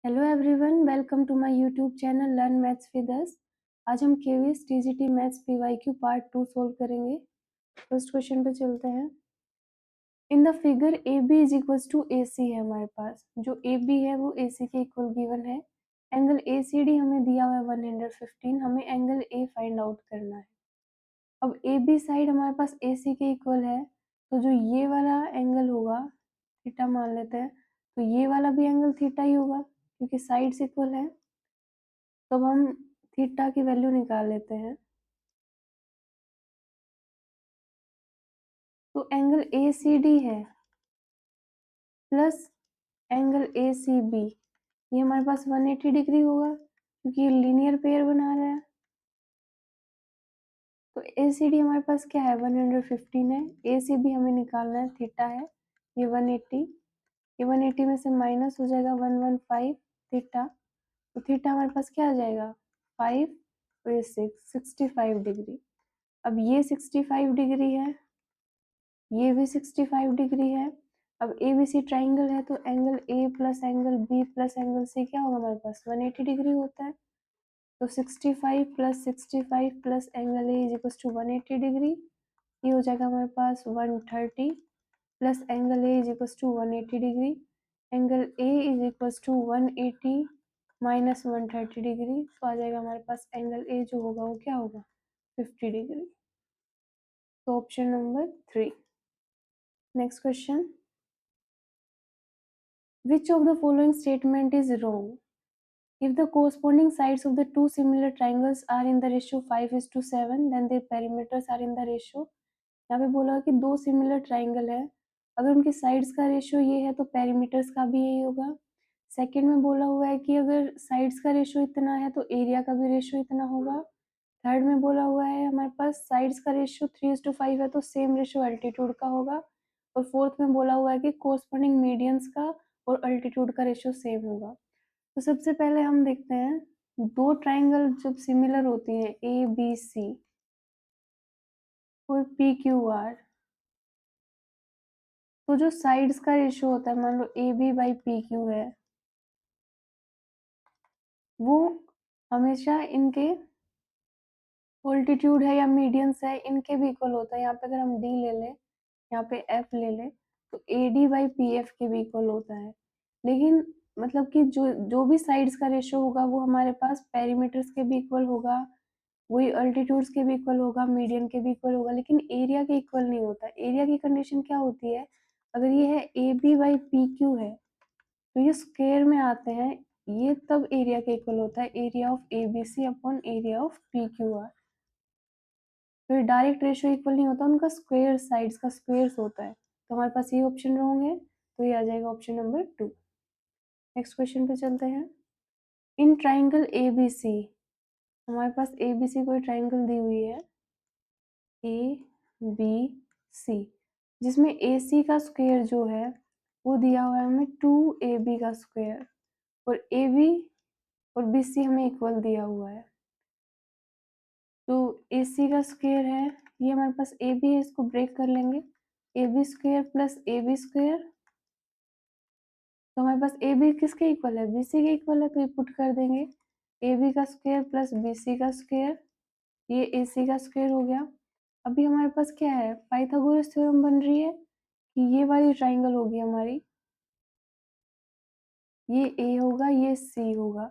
Hello everyone, welcome to my YouTube channel learn maths with us. आज हम KVS TGT maths PYQ part 2 solve करेंगे। First question पे चलते हैं। In the figure A B is equals to A C है हमारे पास। जो ए बी है वो ए सी के इक्वल गिवन है। एंगल ए सी डी हमें दिया हुआ है 115। हमें एंगल ए फाइंड आउट करना है। अब ए बी साइड हमारे पास ए सी के इक्वल है, तो जो ये वाला एंगल होगा थीटा मान लेते हैं, तो ये वाला भी एंगल थीटा ही होगा क्योंकि साइड्स इक्वल है। तो अब हम थीटा की वैल्यू निकाल लेते हैं। तो एंगल ए सी डी है plus angle A C B, ये हमारे पास 180 डिग्री होगा क्योंकि ये लीनियर पेयर बना रहा है। तो ए सी डी हमारे पास क्या है 115 है, ए सी बी हमें निकालना है, थीटा है ये 180। ये 180 में से माइनस हो जाएगा 115 थीटा। तो थीटा हमारे पास क्या आ जाएगा 5 और ये 6, 65 डिग्री। अब ये 65 डिग्री है, ये भी 65 डिग्री है। अब ए बी सी ट्राइंगल है तो angle A plus angle B plus angle C क्या होगा हमारे पास 180 डिग्री होता है। तो 65 plus angle A is equal to 180 degree, ये हो जाएगा हमारे पास 130 plus angle A is equal to 180 degree. Angle A is equal to 180 minus 130 degree, तो आ जाएगा हमारे पास एंगल ए जो होगा वो क्या होगा 50 डिग्री। तो option number 3। Next question, which of the following statement is wrong? If the corresponding sides of the two similar triangles are in the ratio 5:7, then their perimeters are in the ratio। यहाँ पे बोला कि दो similar triangle है, अगर उनकी sides का ratio ये है तो पेरीमीटर्स का भी यही होगा। सेकंड में बोला हुआ है कि अगर साइड्स का रेशियो इतना है तो एरिया का भी रेशियो इतना होगा। थर्ड में बोला हुआ है हमारे पास साइड्स का रेशियो 3:5 है तो सेम रेशियो अल्टीट्यूड का होगा। और फोर्थ में बोला हुआ है कि कोरस्पॉन्डिंग मीडियंस का और अल्टीट्यूड का रेशियो सेम होगा। तो सबसे पहले हम देखते हैं, दो ट्राइंगल जब सिमिलर होती हैं ए बी सी और पी क्यू आर, तो जो साइड्स का रेशियो होता है, मान लो A B by P Q है, वो हमेशा इनके ऑल्टीट्यूड है या मीडियंस है इनके भी इक्वल होता है। यहाँ पे अगर हम डी ले लें, यहाँ पे एफ ले लें, तो A D by P F के भी इक्वल होता है। लेकिन मतलब कि जो जो भी साइड्स का रेशियो होगा वो हमारे पास पेरीमीटर्स के भी इक्वल होगा, वही अल्टीट्यूड्स के भी इक्वल होगा, मीडियन के भी इक्वल होगा, लेकिन एरिया के इक्वल नहीं होता। एरिया की कंडीशन क्या होती है, अगर ये है A B by P Q है तो ये स्क्वायर में आते हैं, ये तब एरिया के इक्वल होता है, area of A B C upon area of P Q R. फिर डायरेक्ट रेशियो इक्वल नहीं होता, उनका स्क्वायर साइड्स का स्क्वायर्स होता है। तो हमारे पास ये ऑप्शन रॉन्ग है, तो ये आ जाएगा ऑप्शन नंबर 2। नेक्स्ट क्वेश्चन पे चलते हैं। इन ट्राइंगल ए बी सी, हमारे पास ए बी सी कोई ट्राइंगल दी हुई है ए बी सी, जिसमें ए सी का स्क्वायर जो है वो दिया हुआ है हमें 2ab का स्क्वायर, और ए बी और बी सी हमें इक्वल दिया हुआ है। तो ए सी का स्क्वायर है, ये हमारे पास ए बी है, इसको ब्रेक कर लेंगे, A B square plus A B square. तो हमारे पास ए बी किसके इक्वल है, बी सी के इक्वल है, तो ये पुट कर देंगे ए बी का स्क्वायर प्लस बी सी का स्क्वायर, ये ए सी का स्क्वायर हो गया। अभी हमारे पास क्या है, पाइथागोरस थ्योरम बन रही है कि ये वाली ट्राइंगल होगी हमारी, ये ए होगा, ये सी होगा,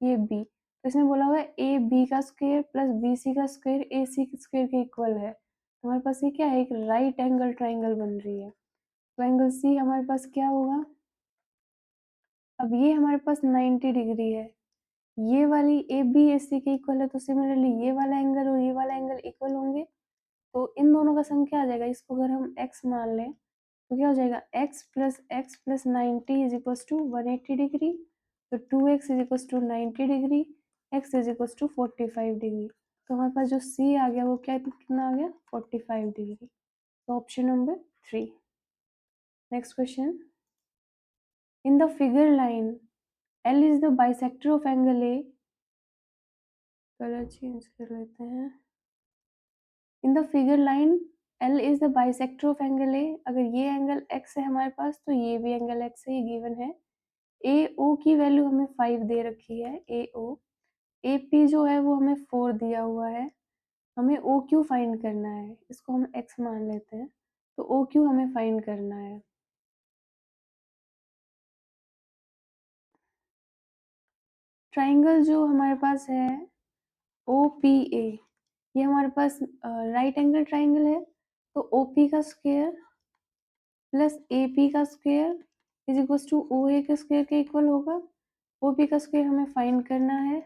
ये बी। तो इसमें बोला हुआ है ए बी का स्क्वायर प्लस बी सी का स्क्वायर ए सी स्क्वायर के इक्वल है। तो हमारे पास ये क्या है, एक राइट एंगल ट्राइंगल बन रही है। तो एंगल सी हमारे पास क्या होगा, अब ये हमारे पास 90 डिग्री है, ये वाली ए बी ए सी के इक्वल है, तो सिमिलरली ये वाला एंगल और ये वाला एंगल इक्वल होंगे। तो इन दोनों का सम क्या आ जाएगा, इसको अगर हम x मान लें तो क्या हो जाएगा x plus 90 is equal to 180 degree. तो 2x is equal to 90 degree, x is equal to 45 degree. तो हमारे पास जो c आ गया वो क्या कितना आ गया 45 डिग्री। तो option number 3। Next question, in the figure line L is the bisector of angle A, colour change कर लेते हैं। In the figure line L is the bisector of angle A, अगर ये एंगल x है हमारे पास तो ये भी एंगल x है, ये गिवन है। AO की वैल्यू हमें 5 दे रखी है, AO। AP जो है वो हमें 4 दिया हुआ है। हमें OQ फाइंड करना है, इसको हम x मान लेते हैं, तो OQ हमें फाइंड करना है। ट्राइंगल जो हमारे पास है OPA, ये हमारे पास राइट एंगल ट्राइंगल है, तो OP का स्क्वायर प्लस AP का square is equal to OA के स्क्वायर के इक्वल होगा। OP का स्क्वायर हमें फाइंड करना है।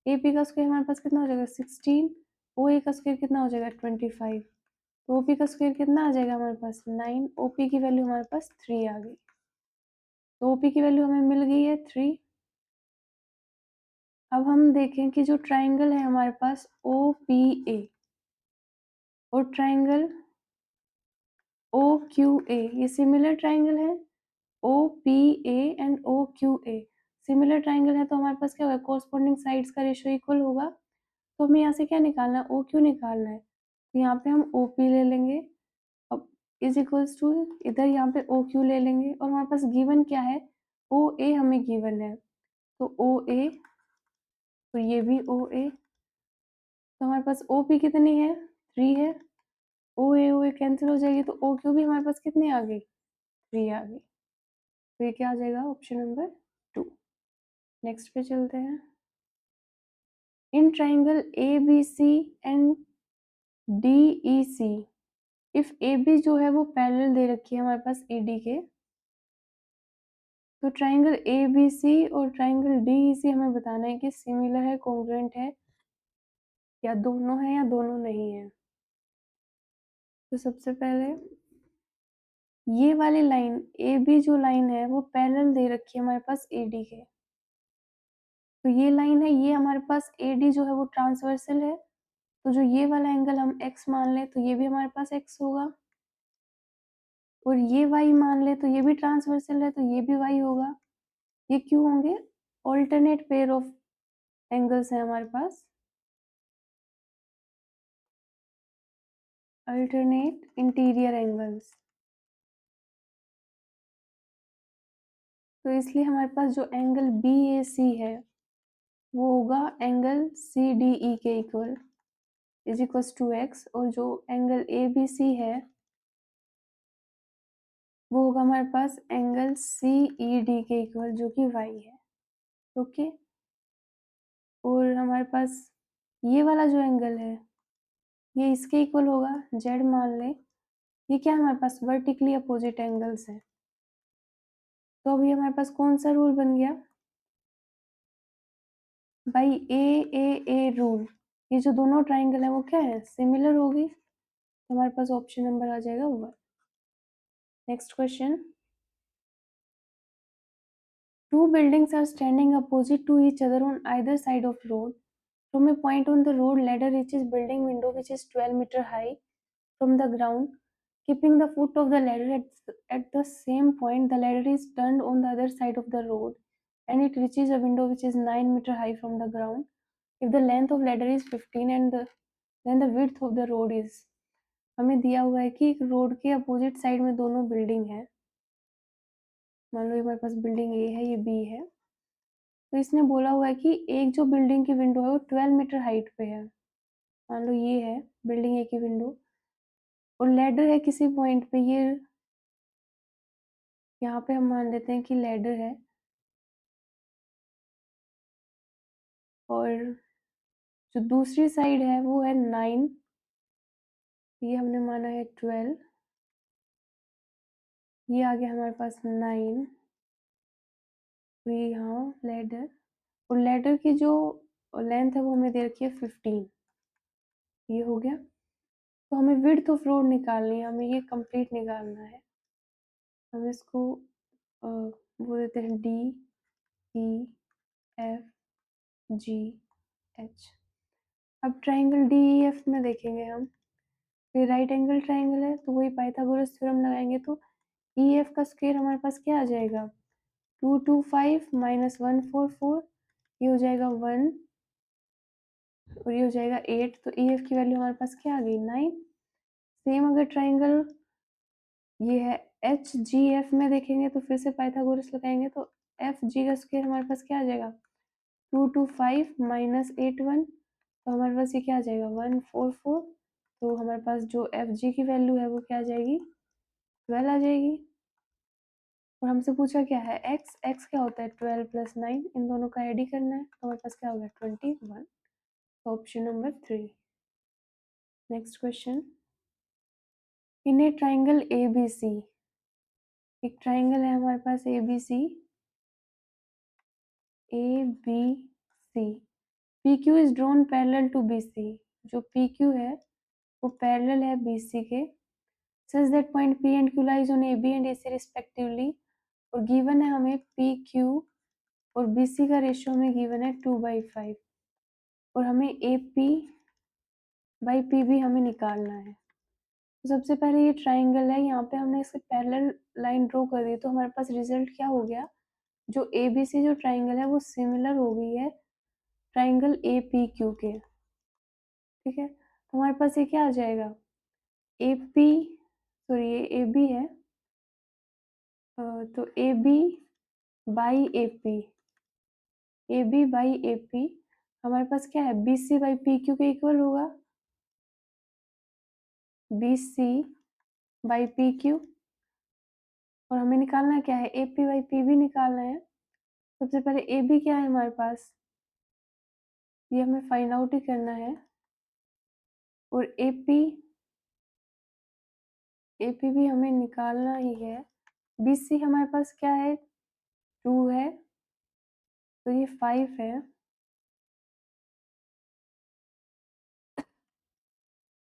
AP का स्क्वायर हमारे पास कितना हो जाएगा 16, OA का स्क्वायर कितना हो जाएगा 25, तो OP का स्क्वायर कितना आ जाएगा हमारे पास 9, OP की वैल्यू हमारे पास 3 आ गई। तो OP की वैल्यू हमें मिल गई है 3। अब हम देखें कि जो ट्राइंगल है हमारे पास OPA और ट्राइंगल OQA, ये सिमिलर ट्राइंगल है। OPA and OQA similar triangle है, तो हमारे पास क्या होगा, कोरस्पोंडिंग साइड्स का रेशियो इक्वल होगा। तो हमें यहाँ से क्या निकालना है, OQ निकालना है। तो यहाँ पे हम OP ले लेंगे, अब इज इक्वल्स टू इधर यहाँ पे OQ ले लेंगे, और हमारे पास गिवन क्या है, OA हमें गिवन है, तो OA, तो ये भी OA, तो हमारे पास OP कितनी है 3 है, OA कैंसिल हो जाएगी, तो OQ भी हमारे पास कितनी आ गई 3 आ गई। तो ये क्या आ जाएगा, ऑप्शन नंबर 2। नेक्स्ट पे चलते हैं। इन triangle ABC and DEC, if AB जो है वो पैरेलल दे रखी है हमारे पास AD के, तो ट्राइंगल ABC और ट्राइंगल DEC हमें बताना है कि सिमिलर है, कॉन्ग्रुएंट है, या दोनों है या दोनों नहीं है। तो सबसे पहले ये वाली लाइन AB जो लाइन है वो पैरेलल दे रखी है हमारे पास AD के, तो ये लाइन है, ये हमारे पास AD जो है वो ट्रांसवर्सल है, तो जो ये वाला एंगल हम x मान ले तो ये भी हमारे पास x होगा, और ये y मान ले तो ये भी ट्रांसवर्सल है, तो ये भी y होगा। ये क्यों होंगे, ऑल्टरनेट पेयर ऑफ एंगल्स है हमारे पास, अल्टरनेट इंटीरियर एंगल्स, तो इसलिए हमारे पास जो एंगल BAC है वो होगा एंगल CDE के equal is equal to x, और जो एंगल ABC है वो होगा हमारे पास एंगल CED के इक्वल, जो कि y है। ओके, और हमारे पास ये वाला जो एंगल है ये इसके इक्वल होगा, z मान ले। ये क्या हमारे पास वर्टिकली अपोजिट एंगल्स है, तो अभी हमारे पास कौन सा रूल बन गया, बाई ए रूल, ये जो दोनों ट्राइंगल है वो क्या है, सिमिलर होगी, तो हमारे पास ऑप्शन नंबर आ जाएगा 1। Next question, two buildings are standing opposite to each other on either side of road. From a point on the road, ladder reaches building window which is 12-meter high from the ground. Keeping the foot of the ladder at the same point, the ladder is turned on the other side of the road and it reaches a window which is 9 meter high from the ground. If the length of ladder is 15 and then the width of the road is, हमें दिया हुआ है कि एक road के opposite side में दोनों building है, मान लो हमारे पास बिल्डिंग ए है, ये बी है, तो इसने बोला हुआ है कि एक जो बिल्डिंग की विंडो है वो 12 मीटर हाइट पे है, मान लो ये है बिल्डिंग ए की विंडो, और लैडर है किसी पॉइंट पे, ये यहाँ पे हम मान लेते हैं कि लैडर है, और जो दूसरी साइड है वो है 9, ये हमने माना है 12, ये आ गया हमारे पास 9, तो ये यहाँ लैडर, और लैडर की जो लेंथ है वो हमें दे रखी है 15, ये हो गया। तो हमें विड्थ ऑफ रोड निकालनी है, हमें ये कंप्लीट निकालना है, हम इसको बोल देते हैं DEFGH। अब ट्राइंगल DEF में देखेंगे हम, ये राइट एंगल ट्राइंगल है, तो वही पाइथागोरस थ्योरम लगाएंगे, तो EF का स्क्वायर हमारे पास क्या आ जाएगा 225 माइनस 144, ये हो जाएगा 1, और ये हो जाएगा 8, तो EF की वैल्यू हमारे पास क्या आ गई 9। सेम अगर ट्राइंगल ये है HGF में देखेंगे तो फिर से पाइथागोरस लगाएंगे, तो एफ जी का स्क्वायर हमारे पास क्या आ जाएगा 225 माइनस 81, तो हमारे पास ये क्या आ जाएगा 144। तो हमारे पास जो एफ जी की वैल्यू है वो क्या आ जाएगी 12 आ जाएगी। और हमसे पूछा क्या है x, x क्या होता है 12 प्लस 9, इन दोनों का एड ही करना है, तो हमारे पास क्या हो गया 21। Option number 3। Next question, in a triangle A B C, एक ट्राइंगल है हमारे पास A B C, A B C, P Q is drawn parallel to B C, जो पी क्यू है वो पैरेलल है बी सी के, such that point P and Q lies on A B and A C respectively, और given है हमें P Q और B C का रेशियो हमें गिवन है 2/5, और हमें ए पी बाई पी भी हमें निकालना है। तो सबसे पहले ये ट्राइंगल है, यहाँ पे हमने इसके पैरेलल लाइन ड्रॉ कर दी, तो हमारे पास रिजल्ट क्या हो गया, जो ए बी सी जो ट्राइंगल है वो सिमिलर हो गई है ट्राइंगल ए पी क्यू के। ठीक है, तो हमारे पास ये क्या आ जाएगा ए पी, सॉरी ये ए बी है, तो A B by A P, A B by A P हमारे पास क्या है B C by P Q के इक्वल होगा, B C by P Q, और हमें निकालना क्या है ए पी बाई पी भी निकालना है। सबसे पहले ए बी क्या है हमारे पास, ये हमें फाइंड आउट ही करना है, और ए पी भी हमें निकालना ही है। बी सी हमारे पास क्या है 2 है, तो ये 5 है,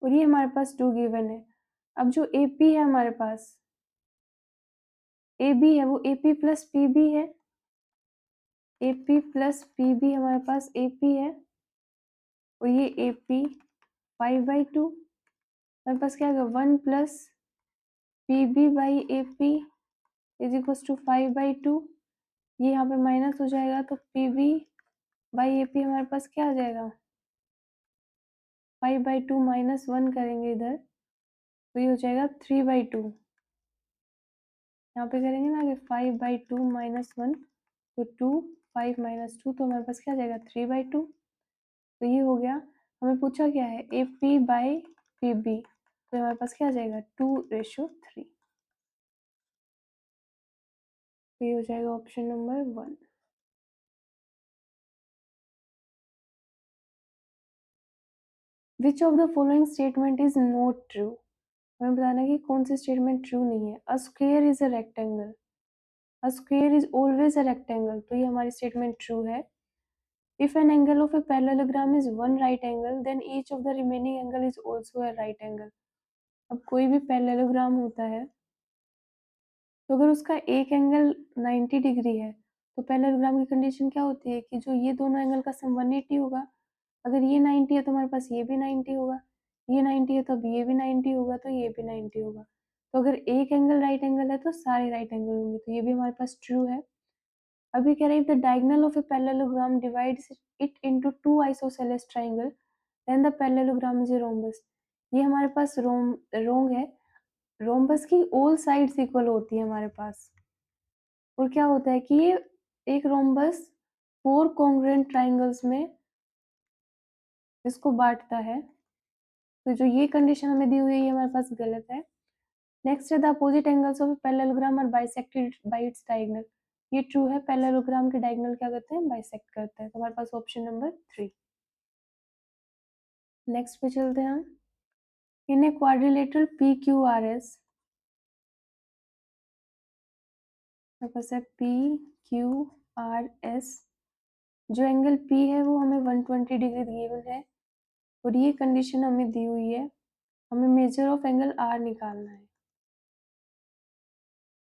और ये हमारे पास 2 गिवन है। अब जो ए पी है हमारे पास, ए बी है वो A P plus P B है, A P plus P B हमारे पास ए पी है, और ये ए पी 5/2, हमारे पास क्या होगा 1 plus P B by A P is equal to 5/2, ये यहाँ पे माइनस हो जाएगा, तो P B by A P हमारे पास क्या आ जाएगा 5/2 माइनस 1 करेंगे इधर, तो ये हो जाएगा 3/2, यहाँ पे करेंगे ना कि 5/2 माइनस 1, तो 2, 5 माइनस 2, तो हमारे पास क्या आ जाएगा 3/2, तो ये हो गया। हमें पूछा क्या है A P by P B, तो हमारे पास क्या आ जाएगा 2:3, तो ये हो जाएगा option number 1। Which of the following statement is not true, हमें बताना है कि कौन सी स्टेटमेंट ट्रू नहीं है। A square is a rectangle, a square is always a rectangle, तो ये हमारी स्टेटमेंट ट्रू है। If an angle of a parallelogram is one right angle, then each of the remaining angle is also a right angle। अब कोई भी parallelogram होता है, तो अगर उसका एक एंगल 90 डिग्री है, तो पैरेललोग्राम की कंडीशन क्या होती है कि जो ये दोनों एंगल का सम 180 होगा। अगर ये 90 है तो हमारे पास ये भी 90 होगा, ये 90 है तो अब ये भी 90 होगा, तो ये भी 90 होगा। तो अगर एक एंगल राइट एंगल है तो सारे राइट एंगल होंगे, तो ये भी हमारे पास ट्रू है। अभी कह रहे हैं the diagonal of a parallelogram divides it into two isosceles triangle, then the parallelogram is a rhombus. ये हमारे पास रोंग है, रोम्बस की ऑल साइड्स इक्वल होती है हमारे पास, और क्या होता है कि ये एक रोम्बस 4 कॉन्ग्रुएंट ट्राइंगल्स में इसको बांटता है, तो जो ये कंडीशन हमें दी हुई है ये हमारे पास गलत है। नेक्स्ट है the opposite angles of parallelogram are bisected by its diagonal, ये ट्रू है, पैरेललोग्राम के डायगोनल क्या करते हैं बाइसेक्ट करते हैं, तो हमारे पास ऑप्शन नंबर 3। नेक्स्ट पे चलते हैं हम, in a quadrilateral P Q R S, हमारे पास है पी क्यू आर एस, जो एंगल पी है वो हमें 120 डिग्री गिवन है, और ये कंडीशन हमें दी हुई है, हमें मेजर ऑफ एंगल आर निकालना है।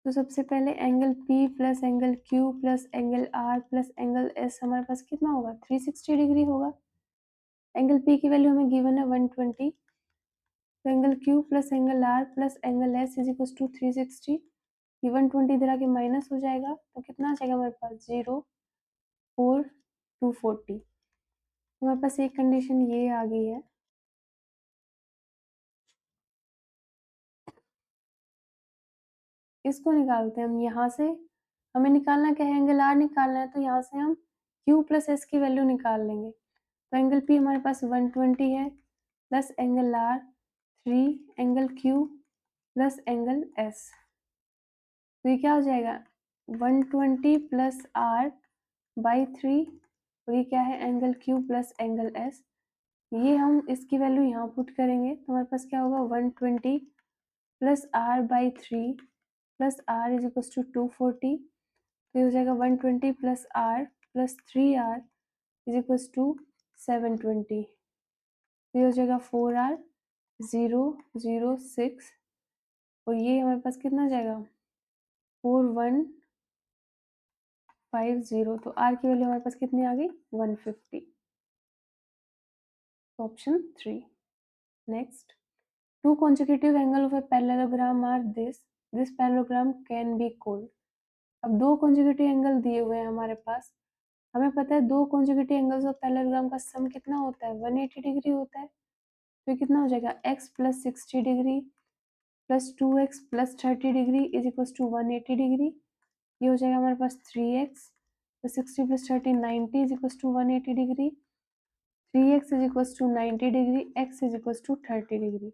तो सबसे पहले angle P plus angle Q plus angle R plus angle S हमारे पास कितना होगा 360 डिग्री होगा। एंगल P की वैल्यू हमें गिवन है 120, तो angle Q plus angle R plus angle S is equal to 360, ये 120 इधर आके माइनस हो जाएगा, तो कितना आ जाएगा हमारे पास 0, 4, 240, हमारे पास एक कंडीशन ये आ गई है। इसको निकालते हैं हम यहाँ से, हमें निकालना क्या है, एंगल आर निकालना है, तो यहाँ से हम क्यू प्लस एस की वैल्यू निकाल लेंगे। तो एंगल पी हमारे पास 120 है plus angle R 3 angle Q plus angle S, तो ये क्या हो जाएगा 120 प्लस आर बाई 3, और ये क्या है angle Q plus angle S. ये हम इसकी वैल्यू यहाँ पुट करेंगे तो हमारे पास क्या होगा 120 plus R by 3 plus R is equal to 240, तो ये हो जाएगा 120 plus R plus 3r is equal to 720, तो ये हो जाएगा 4r 006, और ये हमारे पास कितना जाएगा 4150, तो r की वैल्यू हमारे पास कितनी आ गई 150, option 3। Next, two consecutive angle of a parallelogram are this parallelogram can be called। अब दो consecutive angle दिए हुए हैं हमारे पास, हमें पता है दो consecutive angles ऑफ parallelogram का सम कितना होता है 180 डिग्री होता है, तो कितना हो जाएगा x plus 60 degree plus 2x plus 30 degree is equal to 180 degree, ये हो जाएगा हमारे पास 3x plus 60 plus 30 90 is equal to 180 degree, 3x is equal to 90 degree, x is equal to 30 degree.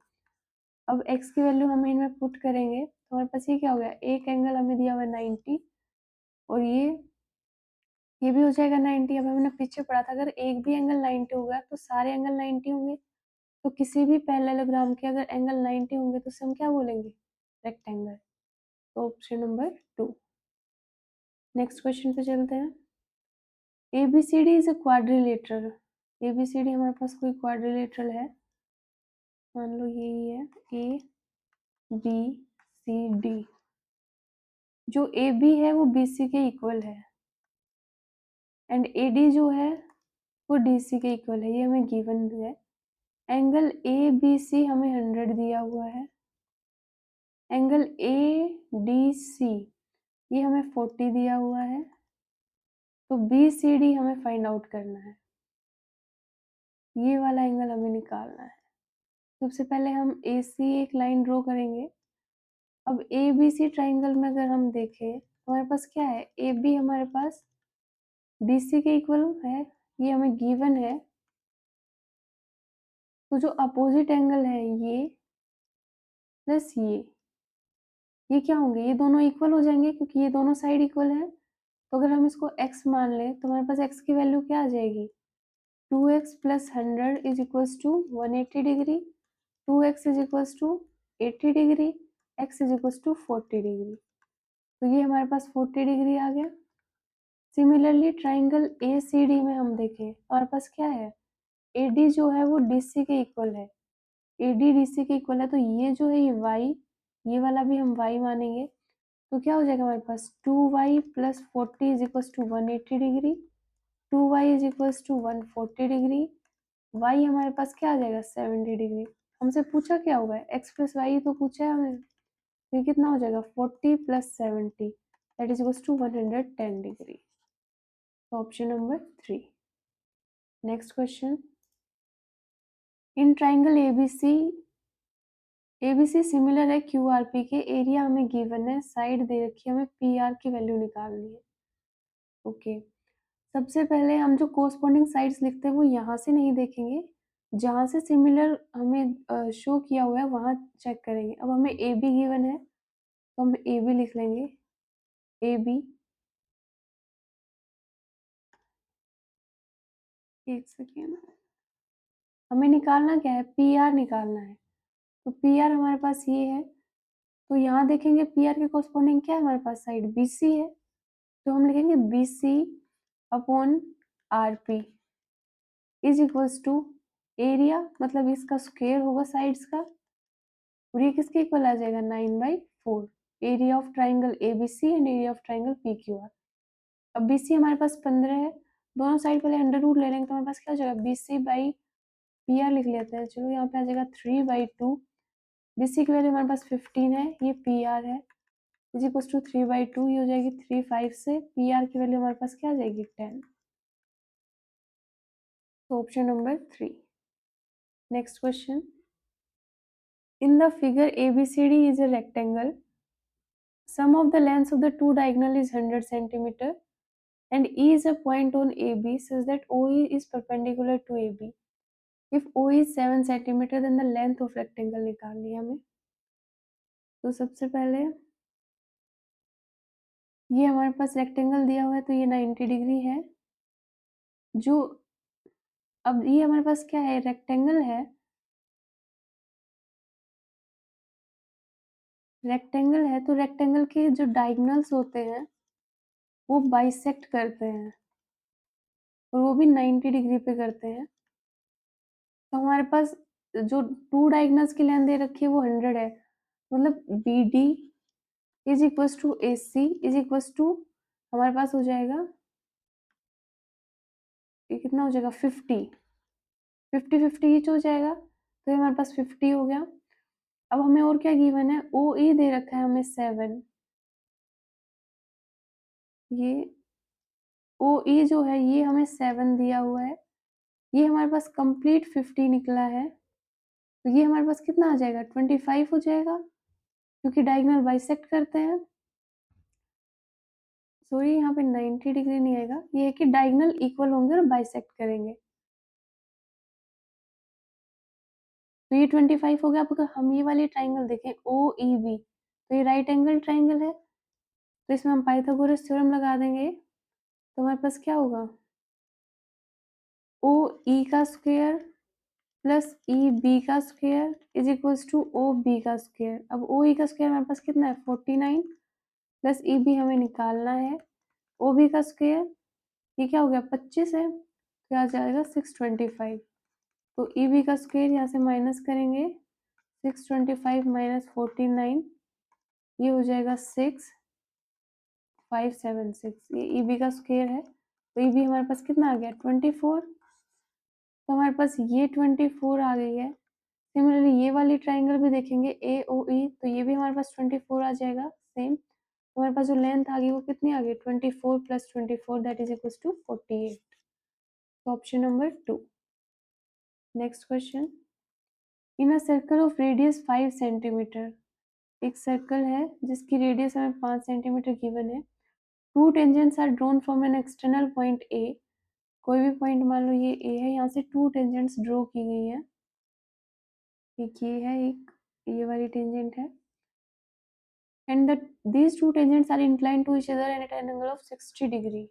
अब x की वैल्यू हम इनमें पुट करेंगे तो हमारे पास ये क्या हो गया, एक एंगल हमें दिया हुआ है 90 और ये भी हो जाएगा 90। अब हमने पीछे पढ़ा था अगर एक भी एंगल 90 होगा तो सारे एंगल 90 होंगे, तो किसी भी पैरेललोग्राम के अगर एंगल 90 होंगे तो उसे हम क्या बोलेंगे रेक्टेंगल, तो ऑप्शन नंबर 2। नेक्स्ट क्वेश्चन पे चलते हैं। ABCD is a quadrilateral, ABCD हमारे पास कोई क्वाड्रिलेटरल है, मान लो यही है ABCD, जो AB है वो BC के इक्वल है एंड AD जो है वो DC के इक्वल है, ये हमें गिवन है। एंगल ABC हमें 100 दिया हुआ है, एंगल ADC ये हमें 40 दिया हुआ है, तो BCD हमें फाइंड आउट करना है, ये वाला एंगल हमें निकालना है। सबसे पहले हम AC एक लाइन ड्रॉ करेंगे। अब ABC ट्राइंगल में अगर हम देखें तो हमारे पास क्या है, AB हमारे पास DC के इक्वल है, ये हमें गिवन है, तो जो अपोजिट एंगल है ये प्लस ये क्या होंगे, ये दोनों इक्वल हो जाएंगे क्योंकि ये दोनों साइड इक्वल है। तो अगर हम इसको x मान लें तो हमारे पास x की वैल्यू क्या आ जाएगी 2x plus 100 is equals to 180 degree, 2x is equals to 80 degree, x is equals to 40 degree, तो ये हमारे पास 40 डिग्री आ गया। सिमिलरली ट्राइंगल ACD में हम देखें हमारे पास क्या है, AD जो है वो DC के इक्वल है, AD DC के इक्वल है, तो ये जो है ये y, ये वाला भी हम y मानेंगे, तो क्या हो जाएगा हमारे पास 2y plus 40 is equals to 180 degree, 2y is equals to 140 degree, y हमारे पास क्या आ जाएगा 70 डिग्री। हमसे पूछा क्या हुआ है x प्लस वाई तो पूछा है हमें, तो ये कितना हो जाएगा 40 plus 70 that is equals to 110 degree, option number 3। Next question, in triangle ABC similar है QRP के, एरिया हमें गिवन है, साइड दे रखी है, हमें PR की वैल्यू निकालनी है। ओके, सबसे पहले हम जो कोरस्पॉन्डिंग साइड्स लिखते हैं वो यहाँ से नहीं देखेंगे, जहाँ से सिमिलर हमें शो किया हुआ है वहाँ चेक करेंगे। अब हमें AB गिवन है तो हम AB लिख लेंगे, AB, एक सेकेंड, हमें निकालना क्या है PR निकालना है, तो PR हमारे पास ये है, तो यहाँ देखेंगे PR के कोरस्पॉन्डिंग क्या है हमारे पास साइड BC है, तो हम लिखेंगे BC upon RP is equals to area, मतलब इसका स्क्वायर होगा साइड्स का, और ये किसके इक्वल आ जाएगा 9/4, area of triangle ABC and area of triangle PQR। अब BC हमारे पास 15 है, दोनों साइड पहले अंडर रूट ले लेंगे तो हमारे पास क्या हो जाएगा BC बाई PR लिख लेते हैं, चलो यहाँ पे आ जाएगा 3/2, BC की वैल्यू हमारे पास 15 है, ये PR है, इज इक्वल टू 3/2, ये हो जाएगी 3 5 से, PR की वैल्यू हमारे पास क्या आ जाएगी 10, तो option number 3। Next question, in the figure ABCD is a rectangle, Sum of the lengths of the two diagonal is 100 centimeter and E is a point on AB such that OE is perpendicular to AB. If OE is 7 centimeter then the length of rectangle निकालनी है हमें। तो सबसे पहले ये हमारे पास rectangle दिया हुआ है तो ये 90 डिग्री है। जो अब ये हमारे पास क्या है, रेक्टेंगल है। रेक्टेंगल है तो रेक्टेंगल के जो डायगोनल्स होते हैं वो बाइसेक्ट करते हैं और वो भी 90 डिग्री पे करते हैं। तो हमारे पास जो टू डायगोनल्स की लेंथ दे रखी है वो 100 है, मतलब B D is equal to A C is equal to हमारे पास हो जाएगा, ये कितना हो जाएगा 50 50 ईच हो जाएगा। तो ये हमारे पास 50 हो गया। अब हमें और क्या गिवन है, ओ ई दे रखा है हमें 7। ये ओ ई जो है ये हमें 7 दिया हुआ है, ये हमारे पास कंप्लीट 50 निकला है। तो ये हमारे पास कितना आ जाएगा 25 हो जाएगा क्योंकि डायगोनल बाइसेक्ट करते हैं। सॉरी यहाँ पे 90 डिग्री नहीं आएगा, ये है कि डायगोनल इक्वल होंगे और बाइसेक्ट करेंगे। तो ये 25 हो गया। अब अगर हम ये वाली ट्राइंगल देखें ओ ई बी तो ये राइट एंगल ट्राइंगल है, तो इसमें हम पाइथागोरस थ्योरम लगा देंगे। तो हमारे पास क्या होगा, ओ ई का स्क्वायर प्लस ई बी का square is equals to O B का स्क्वायर। अब ओ ई का स्क्वायर हमारे पास कितना है 49 प्लस ई बी हमें निकालना है, ओ बी का स्क्वायर ये क्या हो गया 25 है तो आ जाएगा 625। तो ई बी का स्क्वायर यहाँ से माइनस करेंगे, 625 माइनस 49 ये हो जाएगा 6576। ये ई बी का स्क्वायर है तो ई बी हमारे पास कितना आ गया 24। तो हमारे पास ये 24 आ गई है। सिमिलरली ये वाली ट्राइंगल भी देखेंगे ए ओ ई तो ये भी हमारे पास 24 आ जाएगा सेम। तो हमारे पास जो लेंथ आ गई वो कितनी आ गई 24 plus 24 that is equal to 48। तो option number 2। Next question, in a circle of radius 5 centimetre, एक सर्कल है जिसकी रेडियस हमें 5 सेंटीमीटर गिवन है। Two tangents are drawn from an external point A, कोई भी पॉइंट मान लो ये ए है, यहाँ से टू टेंजेंट्स ड्रॉ की गई है। एक ये है, एक ये वाली टेंजेंट है and that these two tangents are inclined to each other at an angle of 60 degree।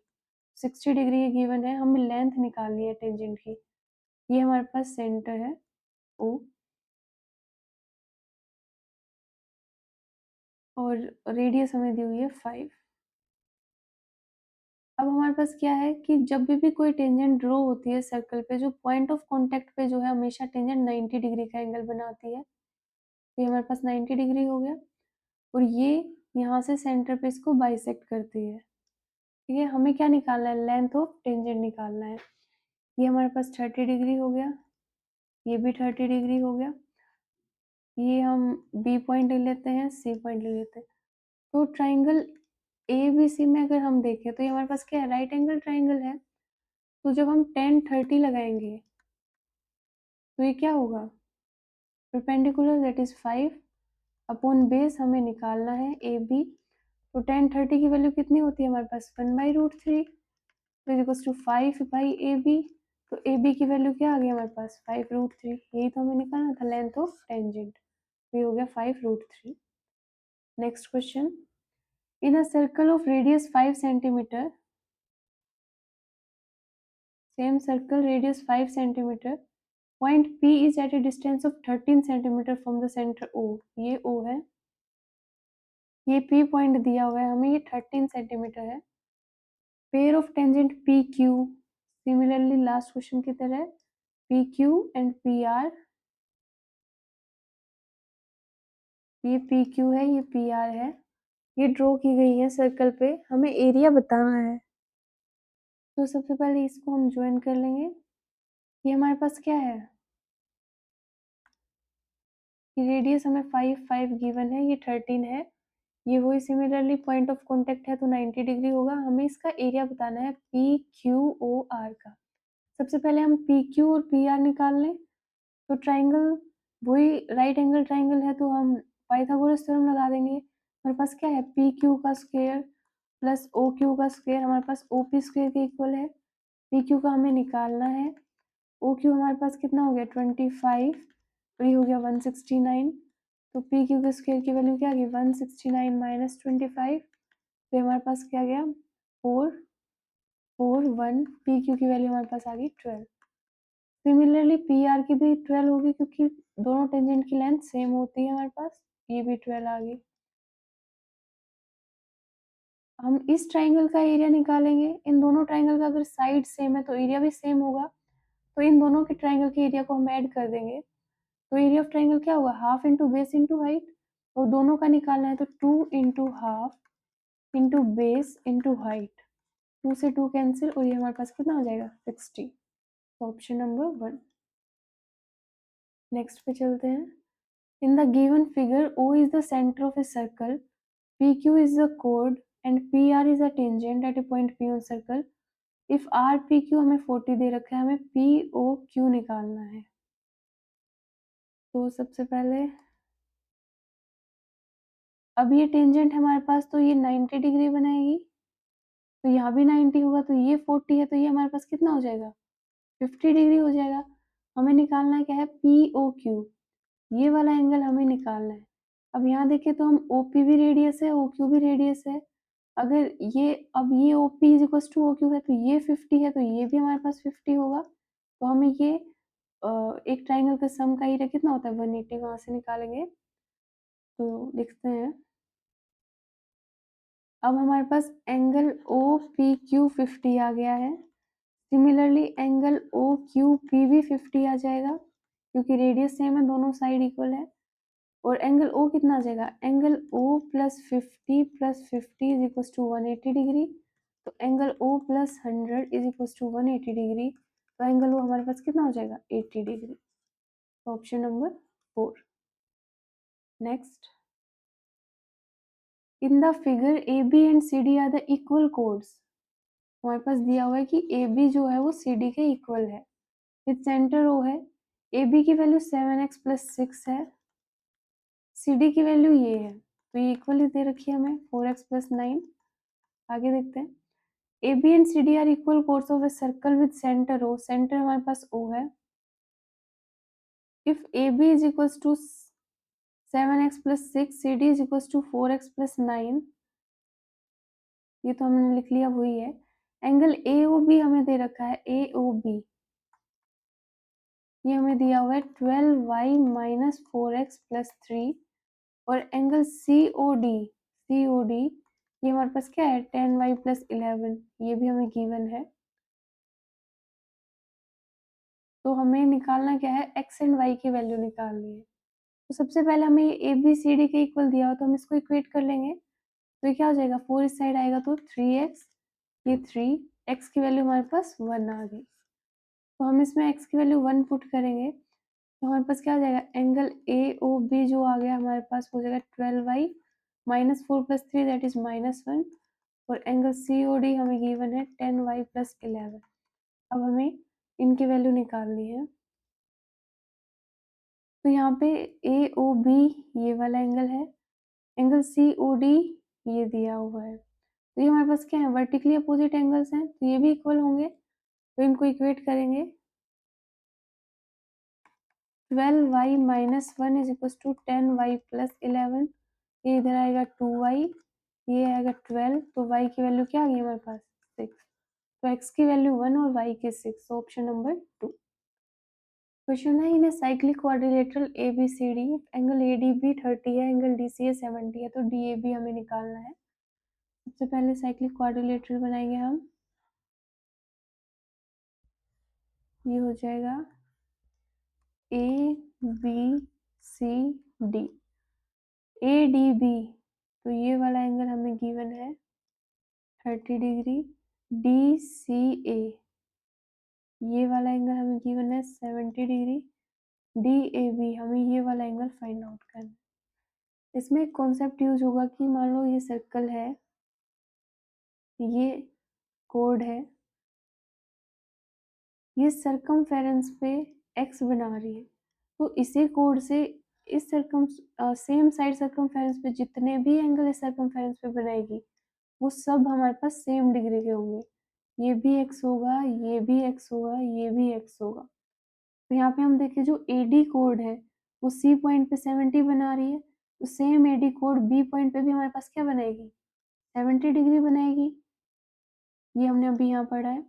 60 degree ये गिवन है, हमें लेंथ निकालनी है टेंजेंट की। ये हमारे पास सेंटर है ओ और रेडियस हमें दी हुई है 5। अब हमारे पास क्या है कि जब भी कोई टेंजेंट ड्रॉ होती है सर्कल पे, जो पॉइंट ऑफ कांटेक्ट पे जो है हमेशा टेंजेंट 90 डिग्री का एंगल बनाती है। तो ये हमारे पास 90 डिग्री हो गया और ये यहाँ से सेंटर पे इसको बाइसेक्ट करती है। ठीक है, हमें क्या निकालना है, लेंथ ऑफ टेंजेंट निकालना है। ये हमारे पास 30 डिग्री हो गया, ये भी 30 डिग्री हो गया। ये हम बी पॉइंट ले लेते हैं, सी पॉइंट ले लेते हैं। तो ट्राइंगल ए बी सी में अगर हम देखें तो ये हमारे पास क्या है, राइट एंगल ट्राइंगल है। तो जब हम 10 30 लगाएंगे तो ये क्या होगा, perpendicular that is 5 upon base हमें निकालना है ए बी। तो 10 30 की वैल्यू कितनी होती है हमारे पास 1/√3 इक्वल्स टू 5/AB। तो AB की वैल्यू क्या आ गई हमारे पास 5√3, यही तो हमें निकालना था लेंथ ऑफ टेंजेंट। तो ये हो गया 5√3। Next question, in a circle of radius 5 centimetre, same circle radius 5 centimetre, point P is at a distance of 13 centimetre from the centre O। ये O है, ये P पॉइंट दिया हुआ है हमें, ये 13 सेंटीमीटर है। Pair of tangent PQ, similarly last question की तरह PQ एंड PR, ये PQ है ये PR है, ये ड्रॉ की गई है सर्कल पे, हमें एरिया बताना है। तो सबसे पहले इसको हम ज्वाइन कर लेंगे। ये हमारे पास क्या है, रेडियस हमें 5 5 गिवन है, ये 13 है, ये वही सिमिलरली पॉइंट ऑफ कांटेक्ट है तो 90 डिग्री होगा। हमें इसका एरिया बताना है PQOR का। सबसे पहले हम PQ और PR निकाल लें। तो ट्राइंगल वही राइट एंगल ट्राइंगल है तो हम पाइथागोरस थ्योरम लगा देंगे। हमारे पास क्या है, पी क्यू का स्क्वायर प्लस ओ क्यू का स्क्वायर हमारे पास ओ पी स्क्वायर के इक्वल है। पी क्यू का हमें निकालना है। ओ क्यू हमारे पास कितना हो गया 25, तो ये हो गया 169। तो पी क्यू के स्क्वायर की वैल्यू क्या आ गई 169 माइनस 25, फिर हमारे पास क्या गया 441। पी क्यू की वैल्यू हमारे पास आ गई 12। सिमिलरली पी आर की भी 12 होगी क्योंकि दोनों टेंजेंट की लेंथ सेम होती है हमारे पास, ये भी 12 आ गई। हम इस ट्राइंगल का एरिया निकालेंगे। इन दोनों ट्राइंगल का अगर साइड सेम है तो एरिया भी सेम होगा, तो इन दोनों के ट्राइंगल के एरिया को हम ऐड कर देंगे। तो एरिया ऑफ ट्राइंगल क्या होगा, half into base into height, और दोनों का निकालना है तो 2 into half into base into height. 2 से 2 कैंसिल, और ये हमारे पास कितना हो जाएगा 60। Option number 1। नेक्स्ट पे चलते हैं। In the given figure O is the center of a circle, PQ is the chord and PR is a tangent at a point P on circle. If RPQ हमें 40 दे रखा है, हमें POQ निकालना है। तो सबसे पहले अब ये टेंजेंट हमारे पास, तो ये 90 डिग्री बनाएगी, तो यहाँ भी 90 होगा, तो ये 40 है, तो ये हमारे पास कितना हो जाएगा 50 डिग्री हो जाएगा। हमें निकालना क्या है POQ, ये वाला एंगल हमें निकालना है। अब यहाँ देखिए तो हम OP भी रेडियस है, OQ भी रेडियस है। अगर ये अब ये OP is equal to OQ है, तो ये 50 है, तो ये भी हमारे पास 50 होगा। तो हमें ये एक ट्राइंगल का सम का एरिया कितना होता है 180, वहां से निकालेंगे। तो लिखते हैं, अब हमारे पास एंगल OPQ 50 आ गया है। सिमिलरली एंगल OQP भी 50 आ जाएगा, क्योंकि रेडियस सेम है, दोनों साइड इक्वल है। और एंगल O कितना आ जाएगा, angle O plus 50 is equal to 180 degree. तो angle O plus 100 is equal to 180 degree. तो एंगल O हमारे पास कितना हो जाएगा 80 degree. Option number 4। Next, in the figure AB and CD are the equal chords. हमारे पास दिया हुआ है कि AB जो है वो CD के इक्वल है, विद सेंटर O है। AB की वैल्यू 7x प्लस 6 है, CD की वैल्यू ये है, तो ये इक्वल ही दे रखी है हमें 4x प्लस 9। आगे देखते हैं, AB and CD are equal chords of a circle with centre O। Centre हमारे पास O है। If AB is equal to 7x plus 6, CD is equal to 4x plus 9, ये तो हमने लिख लिया, वही है। एंगल AOB हमें दे रखा है, AOB ये हमें दिया हुआ है 12y माइनस 4x प्लस 3। और एंगल COD ये हमारे पास क्या है 10y प्लस 11, ये भी हमें गिवन है। तो हमें निकालना क्या है, x एंड y की वैल्यू निकालनी है। तो सबसे पहले हमें ये ABCD के इक्वल दिया हुआ, तो हम इसको इक्वेट कर लेंगे। तो ये क्या हो जाएगा 4 इस साइड आएगा तो 3x, ये 3, x की वैल्यू हमारे पास 1 आ गई। तो हम इसमें x की वैल्यू 1 पुट करेंगे, तो हमारे पास क्या हो जाएगा, एंगल AOB जो आ गया हमारे पास हो जाएगा 12y minus 4 plus 3 that is -1। और एंगल COD हमें गिवन है 10y प्लस 11। अब हमें इनकी वैल्यू निकालनी है। तो यहाँ पे AOB ये वाला एंगल है, एंगल COD ये दिया हुआ है। तो ये हमारे पास क्या है, वर्टिकली अपोजिट एंगल्स हैं, तो ये भी इक्वल होंगे, तो इनको इक्वेट करेंगे। 12y minus 1 is equal to 10y plus 11। ये इधर आएगा 2y, ये आएगा 12, तो y की वैल्यू क्या आ गई हमारे पास 6। तो x की वैल्यू 1 और y की 6, ऑप्शन नंबर 2। क्वेश्चन है, इन cyclic quadrilateral ABCD angle ADB 30 है, एंगल DCA 70 है, तो DAB हमें निकालना है। सबसे पहले साइक्लिक क्वाड्रिलेटरल बनाएंगे हम, ये हो जाएगा ABCD ADB, तो ये वाला एंगल हमें गिवन है 30 डिग्री। DCA ये वाला एंगल हमें गिवन है 70 डिग्री। DAB हमें ये वाला एंगल फाइंड आउट करना है। इसमें एक कॉन्सेप्ट यूज होगा कि मान लो ये सर्कल है, ये कोड है, ये सरकमफेरेंस पे x बना रही है, तो इसी कोड से इस सेम साइड सर्कमफेरेंस पे जितने भी एंगल इस सर्कमफेरेंस पे बनाएगी वो सब हमारे पास सेम डिग्री के होंगे। ये भी x होगा, ये भी x होगा, ये भी x होगा। तो यहाँ पे हम देखें जो AD कोड है वो C पॉइंट पे 70 बना रही है, तो same AD code B point पे भी हमारे पास क्या बनाएगी, 70 डिग्री बनाएगी। ये हमने अभी यहाँ पढ़ा है।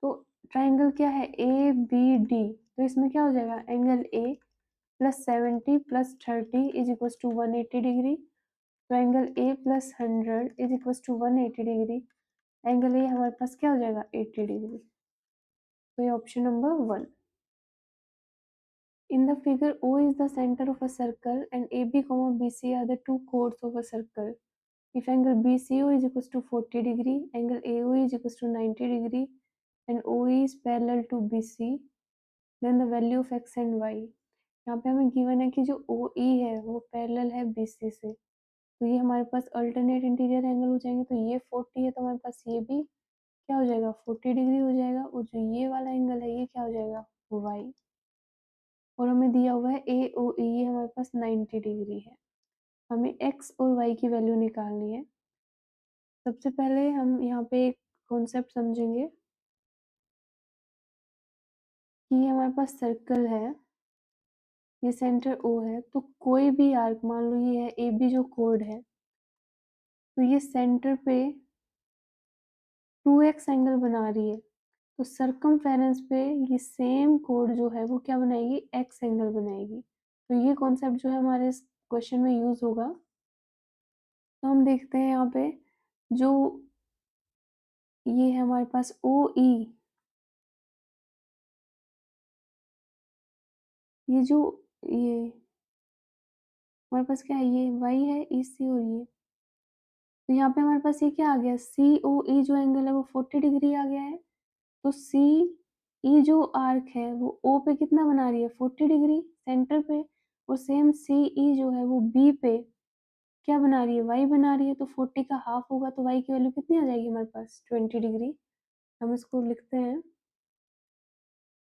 तो ट्राइंगल क्या है, ABD, तो इसमें क्या हो जाएगा, angle A plus 70 plus 30 is equal to 180 degree. तो angle A plus 100 is equal to 180 degree. Angle A हमारे पास क्या हो जाएगा, 80 डिग्री। तो ये option number 1। In the figure, O is the center of a circle and AB, BC are the two chords of a circle. If angle BCO is equals to 40 degree, angle AO is equals to 90 degree, and OE is parallel to BC, then the value of x and y. यहाँ पे हमें given है कि जो OE है वो parallel है BC से, तो ये हमारे पास अल्टरनेट इंटीरियर एंगल हो जाएंगे। तो ये 40 है तो हमारे पास ये भी क्या हो जाएगा, 40 डिग्री हो जाएगा, और जो ये वाला एंगल है ये क्या हो जाएगा, y। और हमें दिया हुआ है AOE, ये हमारे पास 90 डिग्री है। हमें x और y की वैल्यू निकालनी है। सबसे पहले हम यहाँ पे एक कॉन्सेप्ट समझेंगे कि ये हमारे पास सर्कल है, ये सेंटर O है, तो कोई भी आर्क, मान लो ये है AB जो कोड है, तो ये सेंटर पे 2x एंगल बना रही है, तो सर्कमफेरेंस पे ये सेम कोड जो है वो क्या बनाएगी, x एंगल बनाएगी। तो ये कॉन्सेप्ट जो है हमारे इस क्वेश्चन में यूज होगा। तो हम देखते हैं यहाँ पे जो ये है हमारे पास OE, ये जो ये हमारे पास क्या है, ये y है, EC, और ये, तो यहाँ पे हमारे पास ये क्या आ गया, COE जो एंगल है वो 40 डिग्री आ गया है। तो CE जो आर्क है वो O पे कितना बना रही है, 40 डिग्री सेंटर पे, और सेम CE जो है वो B पे क्या बना रही है, y बना रही है। तो 40 का हाफ होगा तो y की वैल्यू कितनी आ जाएगी हमारे पास, 20 डिग्री। हम इसको लिखते हैं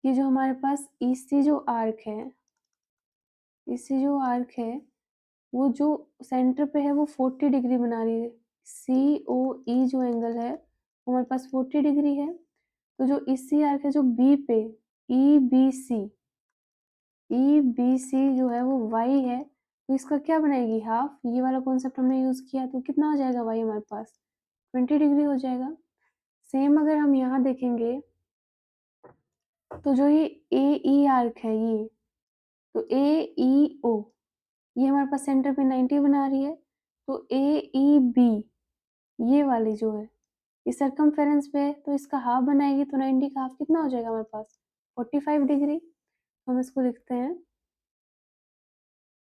कि जो हमारे पास EC जो आर्क है, EC जो आर्क है वो जो सेंटर पे है वो 40 डिग्री बना रही है। COE जो एंगल है वो हमारे पास 40 डिग्री है। तो जो EC आर्क है जो B पे, EBC, EBC जो है वो y है, तो इसका क्या बनाएगी, हाफ। ये वाला कॉन्सेप्ट हमने यूज किया, तो कितना हो जाएगा y हमारे पास, 20 डिग्री हो जाएगा। सेम अगर हम यहाँ देखेंगे तो जो ये AE आर्क है, ये तो AEO, ये हमारे पास सेंटर पे 90 बना रही है। तो AEB ये वाली जो है इस सर्कमफेरेंस पे है, तो इसका हाफ बनाएगी, तो 90 का हाफ कितना हो जाएगा हमारे पास, 45 डिग्री। हम इसको लिखते हैं,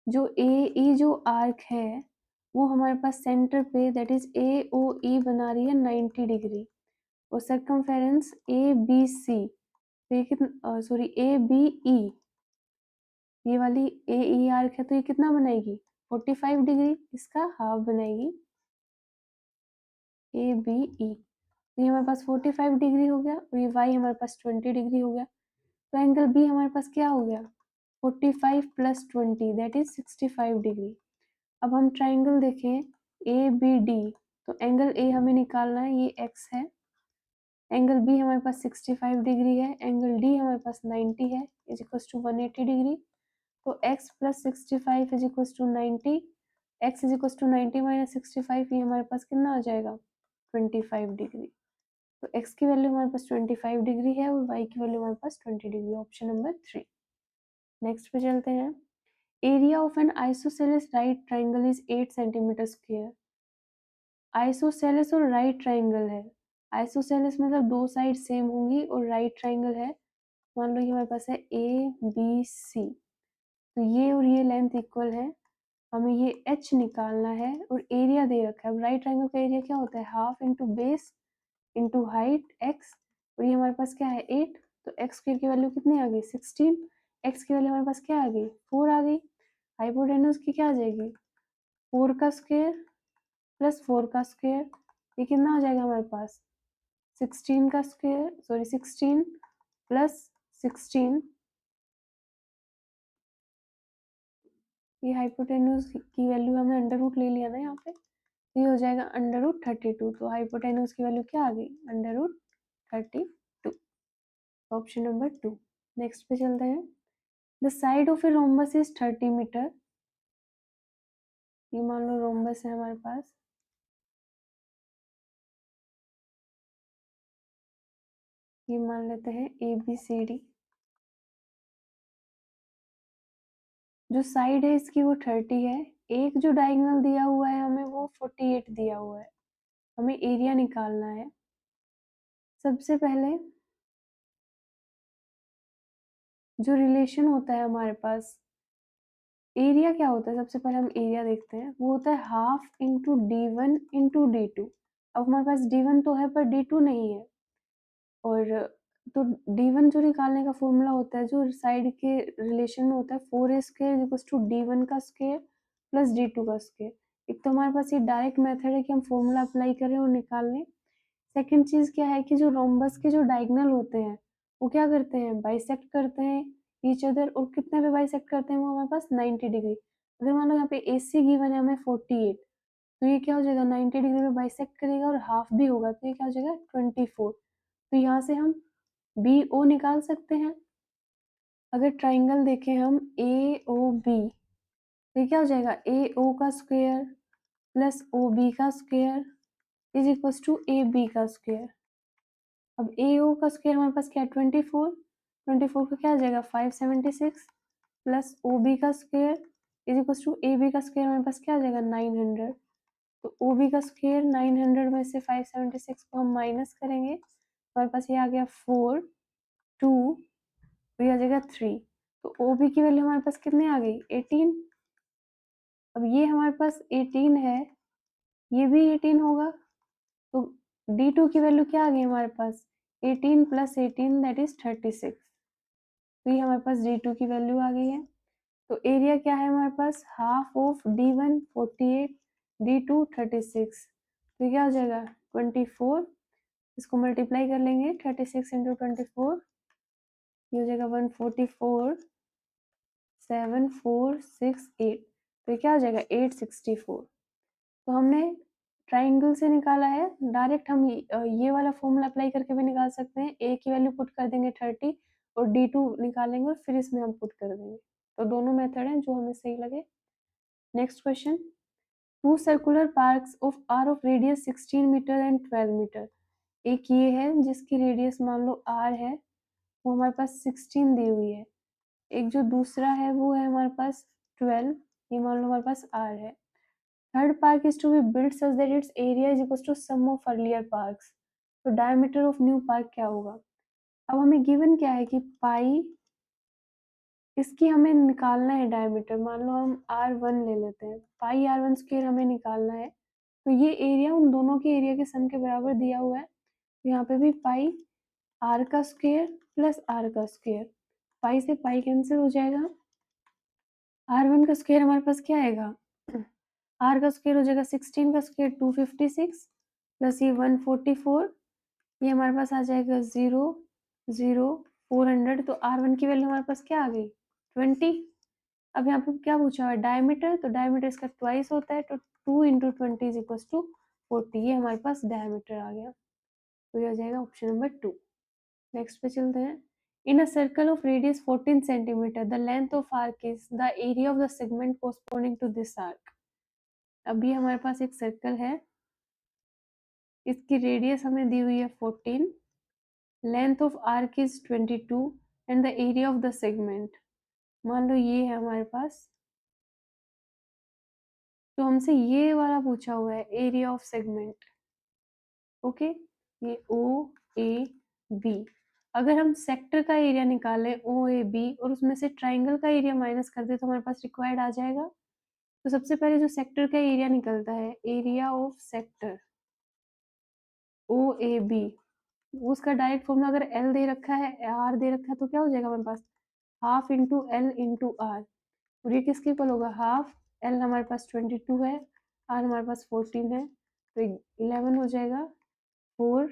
जो AE जो आर्क है वो हमारे पास सेंटर पे दैट इज AOE बना रही है 90 डिग्री, और सर्कमफेरेंस ABC, तो ये कितना, सॉरी, ABE, ये वाली AE आर्क है तो ये कितना बनाएगी, 45 डिग्री, इसका हाफ बनाएगी ABE। तो ये हमारे पास 45 डिग्री हो गया, और ये y हमारे पास 20 डिग्री हो गया। तो एंगल B हमारे पास क्या हो गया, 45 प्लस 20 दैट इज 65 डिग्री। अब हम ट्राइंगल देखें ABD, तो एंगल A हमें निकालना है, ये x है। एंगल B हमारे पास 65 डिग्री है, एंगल D हमारे पास 90 है, इज इक्वल टू 180 डिग्री। तो x plus 65 is equal to 90, x is equal to 90 minus 65, ये हमारे पास कितना आ जाएगा, 25 डिग्री। तो x की वैल्यू हमारे पास 25 डिग्री है और y की वैल्यू हमारे पास 20 डिग्री, ऑप्शन नंबर 3। नेक्स्ट पे चलते हैं। Area of N isosceles right triangle is 8 centimetre square. Isosceles और राइट ट्राइंगल है, आइसोसेलेस मतलब दो साइड सेम होंगी, और राइट ट्राइंगल है, मान लो कि हमारे पास है ABC, तो ये और ये लेंथ इक्वल है, हमें ये h निकालना है, और एरिया दे रखा है। अब राइट ट्राइंगल का एरिया क्या होता है, half into base into height x, और ये हमारे पास क्या है 8, तो x स्क्वायर की वैल्यू कितनी आ गई 16, x की वैल्यू हमारे पास क्या आ गई 4 आ गई। हाइपोटेन्यूज की क्या आ जाएगी, 4 का स्क्वायर प्लस 4 का स्क्वायर, ये कितना आ जाएगा हमारे पास 16 का स्क्वायर, सॉरी 16 प्लस 16 ये हाइपोटेन्यूज की वैल्यू हमने अंडर रूट ले लिया ना यहाँ पे, तो ये हो जाएगा अंडर रूट 32। तो हाइपोटेन्यूज की वैल्यू क्या आ गई, under root 32। Option number 2। Next पे चलते हैं। The side of a rhombus is 30 metre. ये मान लो रोम्बस है हमारे पास, ये मान लेते हैं ABCD। जो साइड है इसकी वो 30 है, एक जो डायगोनल दिया हुआ है हमें वो 48 दिया हुआ है। हमें एरिया निकालना है। सबसे पहले जो रिलेशन होता है हमारे पास, एरिया क्या होता है, सबसे पहले हम एरिया देखते हैं। वो होता है half into D1 into D2। अब हमारे पास D1 तो है पर D2 नहीं है, और तो D1 जो निकालने का फॉर्मूला होता है, जो साइड के रिलेशन में होता है, 4a² इक्वल्स टू D1 का स्क्वायर प्लस D2 का स्क्वायर। एक तो हमारे पास ये डायरेक्ट मेथड है कि हम फॉर्मूला अप्लाई करें और निकाल लें। सेकंड चीज क्या है कि जो रोम्बस के जो डायगोनल होते हैं वो क्या करते हैं, बाइसेक्ट करते हैं ईच अदर। और कितने पे बाइसेक्ट करते हैं, वो हमारे पास 90 डिग्री। अगर मान लो यहाँ पे AC गिवन है हमें 48, तो ये क्या हो जाएगा 90 डिग्री में बाइसेक्ट करेगा और हाफ भी होगा, तो ये क्या हो जाएगा 24। तो यहाँ से हम BO निकाल सकते हैं। अगर ट्राइंगल देखें हम AOB, तो ये क्या हो जाएगा AO का स्क्वायर प्लस OB का square is equal to AB का स्क्वायर। अब AO का स्क्वायर हमारे पास क्या है 24, 24 का क्या आ जाएगा 576 प्लस OB का square is equal to AB का स्क्वायर हमारे पास क्या आ जाएगा 900। तो OB का स्क्वायर 900 में से 576 को हम माइनस करेंगे, हमारे पास ये आ गया 4, 2, तो ये आ जाएगा 3। तो OB की वैल्यू हमारे पास कितनी आ गई 18। अब ये हमारे पास 18 है, ये भी 18 होगा, तो D2 की वैल्यू क्या आ गई हमारे पास 18 प्लस 18 दैट इज 36। तो ये हमारे पास D2 की वैल्यू आ गई है। तो एरिया क्या है हमारे पास, हाफ ऑफ D1 48, D2 36। तो क्या हो जाएगा 24, इसको मल्टीप्लाई कर लेंगे 36 इंटू 24, ये हो जाएगा 144 7468। तो ये क्या हो जाएगा 864। तो हमने ट्राइंगल से निकाला है। डायरेक्ट हम ये वाला फॉर्मूला अप्लाई करके भी निकाल सकते हैं। A की वैल्यू पुट कर देंगे 30 और D2 निकालेंगे और फिर इसमें हम पुट कर देंगे। तो दोनों मेथड हैं जो हमें सही लगे। Next question, two circular parks of r of radius 16 metre and 12 metre. एक ये है जिसकी रेडियस मान लो r है, वो हमारे पास 16 दी हुई है। एक जो दूसरा है वो है हमारे पास 12, ये मान लो हमारे पास r है। Third park is to be built such that its area is equals to sum of earlier parks. तो diameter of new park क्या होगा। अब हमें गिवन क्या है कि पाई, इसकी हमें निकालना है डायमीटर। मान लो हम R1 ले लेते हैं, पाई R1 स्क्वायर हमें निकालना है। तो ये एरिया उन दोनों के एरिया के सम के बराबर दिया हुआ है। तो यहाँ पे भी पाई R का स्क्वायर प्लस R का स्क्वायर, पाई से पाई कैंसिल हो जाएगा। R1 का स्क्वायर हमारे पास क्या आएगा, R का स्क्वायर हो जाएगा 16 का स्क्वायर 256 प्लस ये 144, ये हमारे पास आ जाएगा 0 0 400। तो R1 की वैल्यू हमारे पास क्या आ गई 20। अब यहाँ पे क्या पूछा हुआ है डायमीटर, तो डायमीटर इसका ट्वाइस होता है, तो 2 इंटू 20 इज इक्वल टू 40। ये हमारे पास डायमीटर आ गया, तो ये आ जाएगा ऑप्शन नंबर 2। नेक्स्ट पे चलते हैं। In a circle of radius 14 centimetre the length of arc is the area of the segment corresponding to this arc. अभी हमारे पास एक सर्कल है, इसकी रेडियस हमें दी हुई है 14, length of arc is 22 and the area of the segment मान लो ये है हमारे पास। तो हमसे ये वाला पूछा हुआ है एरिया ऑफ सेगमेंट। ओके, ये OAB। अगर हम सेक्टर का एरिया निकालें OAB और उसमें से ट्राइंगल का एरिया माइनस कर दे तो हमारे पास रिक्वायर्ड आ जाएगा। तो सबसे पहले जो सेक्टर का एरिया निकलता है, एरिया ऑफ सेक्टर OAB, उसका डायरेक्ट फॉर्मूला अगर L दे रखा है R दे रखा है तो क्या हो जाएगा हमारे पास half into L into R। और ये किसके इक्वल होगा हाफ, L हमारे पास 22 है, R हमारे पास 14 है, तो 11 हो जाएगा 4,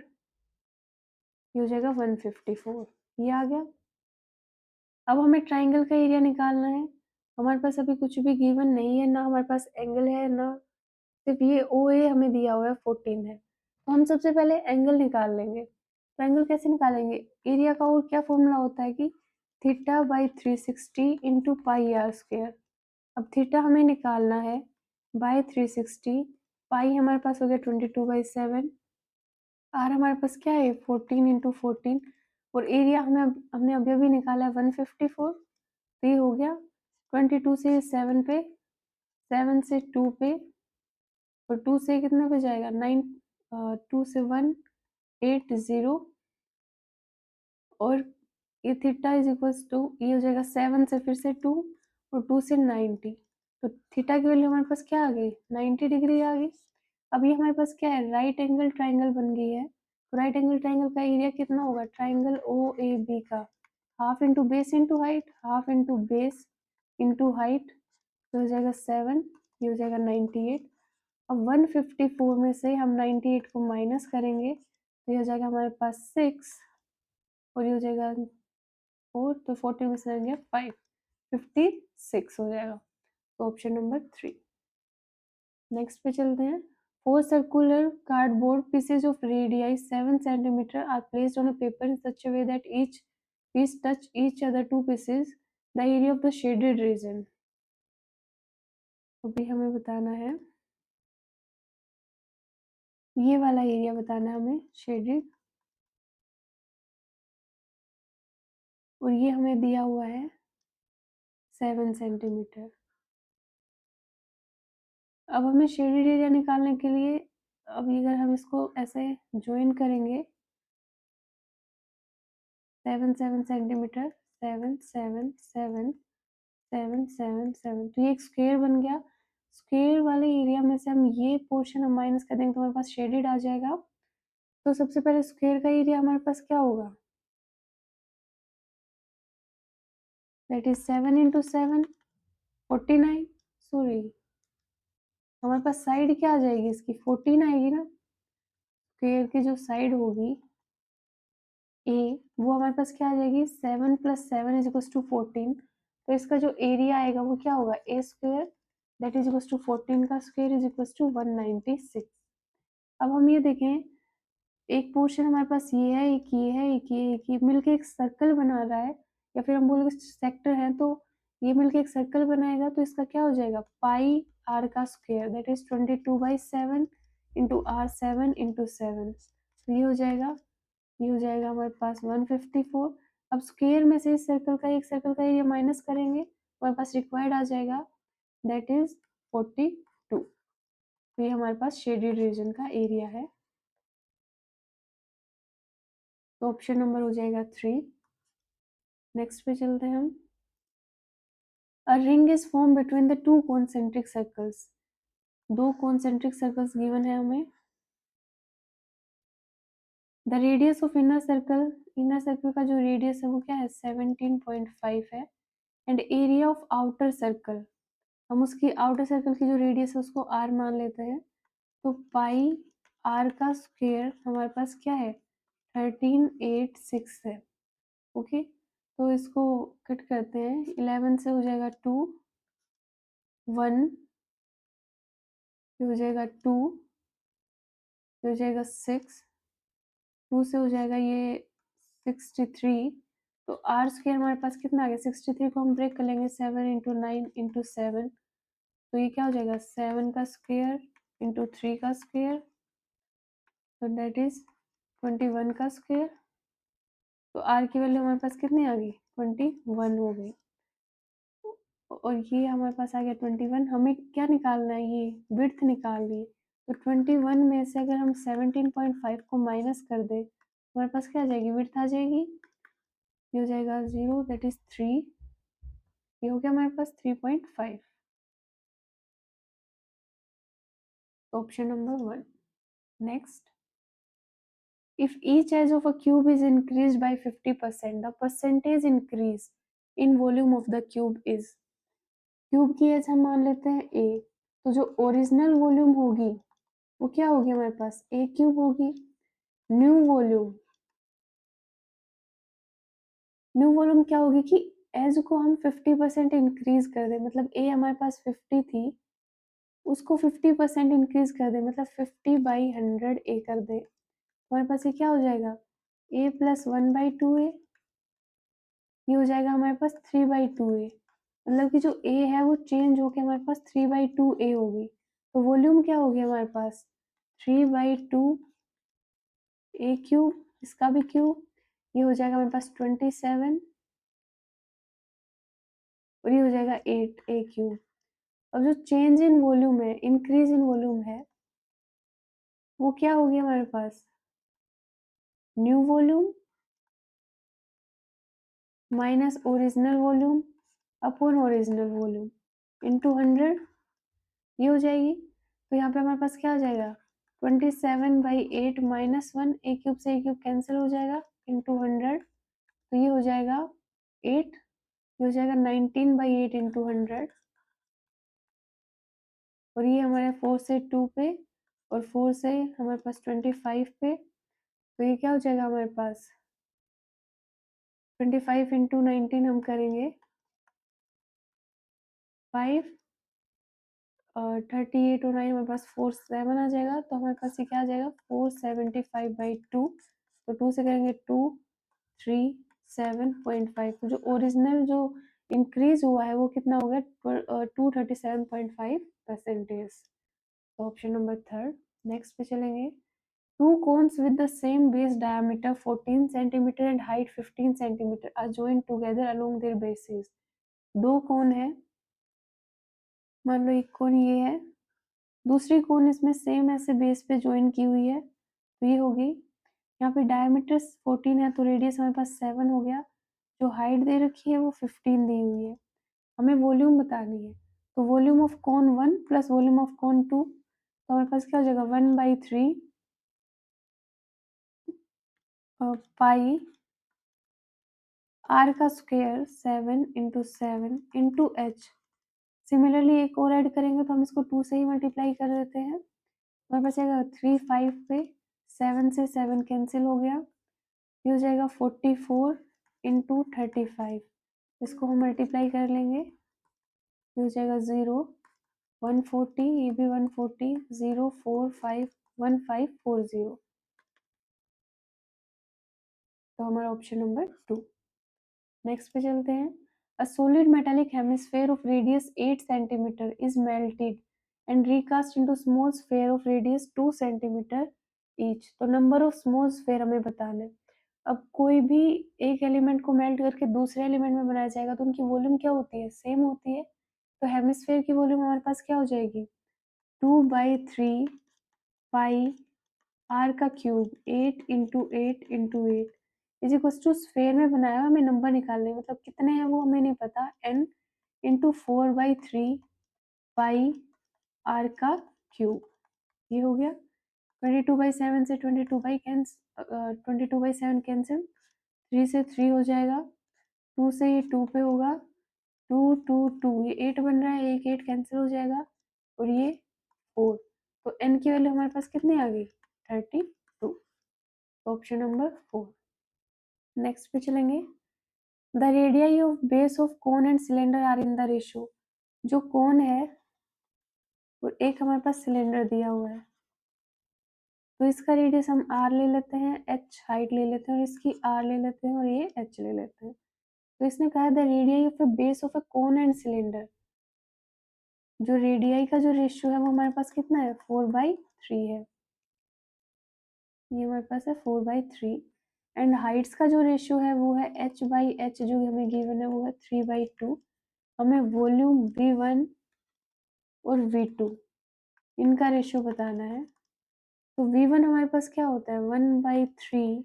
ये हो जाएगा 154। ये आ गया। अब हमें ट्राइंगल का एरिया निकालना है। हमारे पास अभी कुछ भी गिवन नहीं है, ना हमारे पास एंगल है, ना सिर्फ ये OA हमें दिया हुआ है 14 है। तो हम सबसे पहले एंगल निकाल लेंगे। तो एंगल कैसे निकालेंगे? एरिया का और क्या फॉर्मूला होता है कि theta by 360 into pi r square. अब थीटा हमें निकालना है बाई 360, पाई हमारे पास हो गया 22/7, आर हमारे पास क्या है 14 इंटू 14, और एरिया हमने अभी अभी निकाला है 154। तो ये हो गया 22 से 7 पे, 7 से 2 पे, और 2 से कितने पे जाएगा 9, 2 से 1 8 0, और ये थीटा इज इक्वल्स टू ये हो जाएगा 7 से फिर से 2, और 2 से 90। तो थीटा की वैल्यू हमारे पास क्या आ गई 90 डिग्री आ गई। अब ये हमारे पास क्या है राइट एंगल ट्राइंगल बन गई है। तो राइट एंगल ट्राइंगल का एरिया कितना होगा ट्राइंगल OAB का half into base into height, half into base into height, तो हो जाएगा 7, ये हो जाएगा 98। अब 154 में से हम 98 को माइनस करेंगे तो ये हो जाएगा हमारे पास 6, और ये हो जाएगा 4, तो 40 में से रहेंगे 5, 56 हो जाएगा। तो ऑप्शन नंबर 3। नेक्स्ट पे चलते हैं। 4 circular cardboard pieces of radii 7 centimeter are placed on a paper in such a way that each piece touch each other two pieces. The area of the shaded region. अभी हमें बताना है ये वाला area बताना है हमें शेडेड, और ये हमें दिया हुआ है 7 सेंटीमीटर। अब हमें शेडेड एरिया निकालने के लिए अब अगर हम इसको ऐसे ज्वाइन करेंगे 7 7 सेंटीमीटर, 7 7 7 7 7 7, तो ये एक स्क्वायर बन गया। स्क्वायर वाले एरिया में से हम ये पोर्शन हम माइनस कर देंगे तो हमारे पास शेडेड आ जाएगा। तो सबसे पहले स्क्वायर का एरिया हमारे पास क्या होगा दैट इज 7 इंटू 7 49, सॉरी हमारे पास साइड क्या आ जाएगी इसकी 14 आएगी ना। स्क्वायर की जो साइड होगी ए वो हमारे पास क्या आ जाएगी 7 + 7 इज इक्वल टू 14। तो इसका जो एरिया आएगा वो क्या होगा A square that is equal to 14 का स्क्वायर इज इक्वल टू 196। अब हम ये देखें एक पोर्शन हमारे पास ये है, एक ये है, एक ये, एक ये मिलके एक सर्कल बना रहा है, या फिर हम बोले सेक्टर है तो ये मिलके एक सर्कल बनाएगा। तो इसका क्या हो जाएगा पाई आर का square that is 22/7 into r 7 into 7। तो ये हो जाएगा हमारे पास 154। अब स्क्वायर में से इस सर्कल का एक सर्कल का एरिया माइनस करेंगे हमारे पास रिक्वायर्ड आ जाएगा दैट इज 42। तो ये हमारे पास शेडेड रीजन का एरिया है। तो ऑप्शन नंबर हो जाएगा 3। नेक्स्ट पे चलते हैं हम। A ring is form between the two concentric circles. दो कॉन्सेंट्रिक सर्कल्स गिवन है हमें। The radius of inner circle का जो रेडियस है वो क्या है 17.5 है, and area of outer circle हम उसकी आउटर सर्कल की जो रेडियस है उसको r मान लेते हैं। तो पाई r का स्क्वायर हमारे पास क्या है 1386 है। ओके तो इसको कट करते हैं 11 से हो जाएगा 2, 1 हो जाएगा 2, हो जाएगा 6, 2 से हो जाएगा ये 63। तो आर स्क्वायर हमारे पास कितना आ गया 63 को हम ब्रेक कर लेंगे 7 इंटू 9 इंटू 7। तो ये क्या हो जाएगा 7 का स्क्वायर इंटू 3 का स्क्वायर, तो डेट इज 21 का स्क्वायर। तो आर की वैल्यू हमारे पास कितनी आ गई 21 हो गई, और ये हमारे पास आ गया 21। हमें क्या निकालना है ये विड्थ निकालनी है। तो 21 में से अगर हम 17.5 को माइनस कर दें हमारे पास क्या आ जाएगी विड्थ आ जाएगी, ये हो जाएगा 0 दैट इज 3, ये हो गया हमारे पास 3.5। Option number 1। Next, if each edge of a cube is increased by 50%, the percentage increase in volume of the cube is। Cube की एज हम मान लेते हैं a, तो जो ओरिजिनल वॉल्यूम होगी वो क्या होगी हमारे पास a क्यूब होगी। न्यू वॉल्यूम क्या होगी कि एज को हम 50% इंक्रीज कर दें, मतलब ए हमारे पास 50 थी, उसको 50% इंक्रीज कर दें, मतलब 50/100 ए कर दें, हमारे पास ये क्या हो जाएगा, ए प्लस 1/2 ए, ये हो जाएगा हमारे पास 3/2 ए। मतलब कि जो ए है वो चेंज होके हमारे पास 3/2 ए होगी, तो वॉल्यूम क्या होगी हमारे पास 3/2 ए क्यूब, इसका भी क्यूब, ये हो जाएगा हमारे पास 27 और ये हो जाएगा 8 ए क्यूब। अब जो चेंज इन वॉल्यूम है, इंक्रीज इन वॉल्यूम है, वो क्या होगी हमारे पास, new volume minus original volume upon original volume into 100, ये हो जाएगी। तो यहाँ पे हमारे पास क्या आ जाएगा 27/8 माइनस 1, ए क्यूब से ए क्यूब कैंसिल हो जाएगा, इंटू 100, तो ये हो जाएगा 8, ये हो जाएगा 19/8 इंटू 100, और ये हमारे 4 से 2 पे और 4 से हमारे पास 25 पे, तो ये क्या हो जाएगा हमारे पास 25 इंटू 19 हम करेंगे 5 और 38 और 9 हमारे पास 47 आ जाएगा, तो हमारे पास ये क्या आ जाएगा 475/2, तो 2 से करेंगे 237.5, तो जो ओरिजिनल जो इंक्रीज हुआ है वो कितना हो गया 237.5%। तो ऑप्शन नंबर थर्ड। नेक्स्ट पे चलेंगे, two cones with the same base diameter 14 centimetre and height 15 centimetre are joined together along their bases. दो कोन है, मान लो एक कोन ये है, दूसरी कोन इसमें सेम ऐसे बेस पे ज्वाइन की हुई है, तो ये होगी, यहाँ पे डायमीटर 14 है तो रेडियस हमारे पास 7 हो गया, जो हाइट दे रखी है वो 15 दी हुई है, हमें वॉल्यूम बतानी है, तो volume of cone 1 plus volume of cone 2, तो हमारे पास क्या हो जाएगा 1/3 पाई आर का square 7 into 7 into H. Similarly एक और ऐड करेंगे तो हम इसको 2 से ही मल्टीप्लाई कर देते हैं, हमारे पास आएगा 3 5 पे 7 से 7 कैंसिल हो गया, ये हो जाएगा 44 इंटू 35, इसको हम मल्टीप्लाई कर लेंगे, ये हो जाएगा 0 140, ये भी 140 0 4 5 1540, तो हमारा ऑप्शन नंबर 2। नेक्स्ट पे चलते हैं, a solid metallic hemisphere of radius 8 centimetre is melted and recast into small sphere of radius 2 centimetre each, तो नंबर ऑफ स्मॉल स्फेयर हमें बताना है। अब कोई भी एक एलिमेंट को मेल्ट करके दूसरे एलिमेंट में बनाया जाएगा तो उनकी वॉल्यूम क्या होती है, सेम होती है, तो हेमिस्फेयर की वॉल्यूम हमारे पास क्या हो जाएगी 2/3 पाई आर का cube 8 into 8 into 8 is equal to sphere में बनाया हुआ हमें नंबर निकालने, मतलब कितने हैं वो हमें नहीं पता, n इंटू 4/3 पाई आर का क्यूब, ये हो गया 22/7 से 22/7 कैंसिल, 3 से 3 हो जाएगा, 2 से ये 2 पे होगा, 2 2 2 ये 8 बन रहा है, एक 8 कैंसिल हो जाएगा और ये 4, तो n की वैल्यू हमारे पास कितनी आ गई 32, ऑप्शन नंबर 4। नेक्स्ट पे चलेंगे, the radii of base of cone and cylinder are in the ratio, जो कोन है और एक हमारे पास सिलेंडर दिया हुआ है, तो इसका रेडियस हम r ले लेते हैं, h हाइट ले लेते हैं और इसकी r ले लेते हैं और ये h ले लेते हैं, तो इसने कहा the radii of a base of a cone and cylinder, जो रेडियाई का जो रेशियो है वो हमारे पास कितना है 4/3 है, ये हमारे पास है 4/3, एंड हाइट्स का जो रेशियो है वो है h/h, जो हमें गिवन है वो है 3/2, हमें वॉल्यूम V1 और V2 इनका रेशियो बताना है, तो V1 हमारे पास क्या होता है 1/3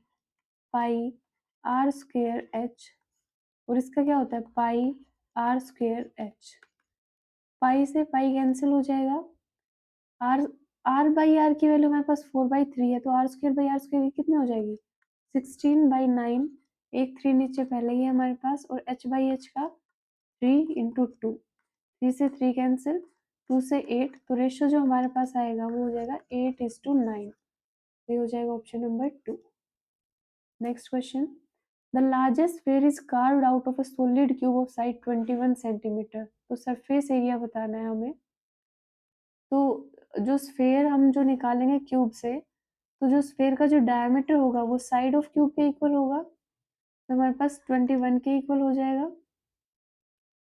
पाई आर स्क्वेयर एच, और इसका क्या होता है पाई आर स्क्वेयर एच, पाई से पाई कैंसिल हो जाएगा, आर आर की वैल्यू हमारे पास 4/3 है, तो आर स्क्वेयर कितनी हो जाएगी 16/9, एक 3 नीचे पहले ही है हमारे पास, और h/h का 3 इंटू 2, 3 से 3 कैंसिल, 2 से 8, तो रेशियो जो हमारे पास आएगा वो हो जाएगा 8:9, ये हो जाएगा option number 2। Next question, the largest sphere is carved out of a solid cube of side 21 centimetre. तो सरफेस एरिया बताना है हमें। तो जो स्फीयर हम जो निकालेंगे क्यूब से, तो जो स्फीयर का जो डायमीटर होगा वो साइड ऑफ क्यूब के इक्वल होगा, तो हमारे पास 21 के इक्वल हो जाएगा।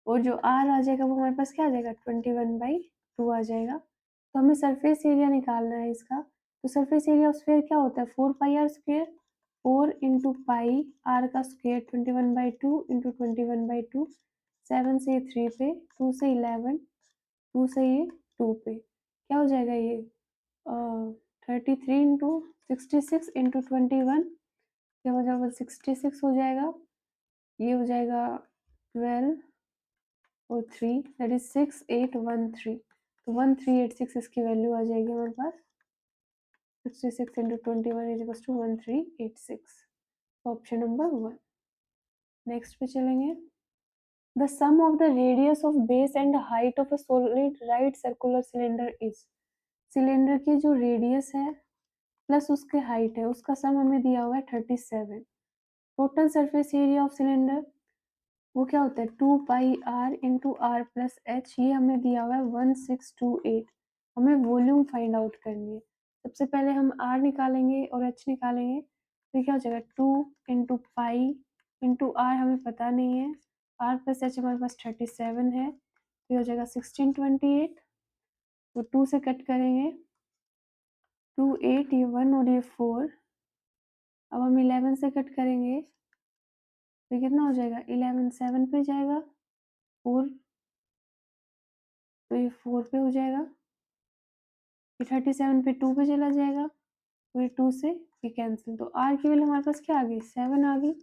और जो आर आ जाएगा वो हमारे पास क्या आ जाएगा, 21/2 आ जाएगा। तो हमें सरफेस एरिया निकालना है इसका। तो सरफेस एरिया ऑफ स्फीयर क्या होता है, 4πr², 4 इंटू पाई आर का स्क्वेयर 21/2 इंटू 21/2, 7 से ये 3 पे, 2 से 11, 2 से ये 2 पे, क्या हो जाएगा ये 33 इंटू 66 इंटू 21, क्या हो जाएगा 66 हो जाएगा। ये हो जाएगा 12 और 3, दैट इज 6813। तो 1386 इसकी वैल्यू आ जाएगी हमारे पास। 66 into 21 is equal to 1386। Option number 1। Next पे चलेंगे। The sum of the radius of base and height of a solid right circular cylinder is. Cylinder की जो रेडियस है प्लस उसके हाइट है, उसका सम हमें दिया हुआ है 37। Total surface area of cylinder वो क्या होता है 2πr into are plus H, ये हमें दिया हुआ है 1628। हमें वॉल्यूम फाइंड आउट करनी है। सबसे पहले हम आर निकालेंगे और एच निकालेंगे, तो क्या हो जाएगा 2 इंटू पाई इंटू आर हमें पता नहीं है, आर प्लस एच हमारे पास 37 है, तो हो जाएगा 1628। तो 2 से कट करेंगे, 2 8, ये 1 और ये 4। अब हम 11 से कट करेंगे, तो कितना हो जाएगा 11 7 पे जाएगा, 4, तो ये 4 पे हो जाएगा, ये 37 पे 2 पे चला जाएगा, तो ये 2 से ये कैंसिल। तो आर की वैल्यू हमारे पास क्या आ गई 7 आ गई।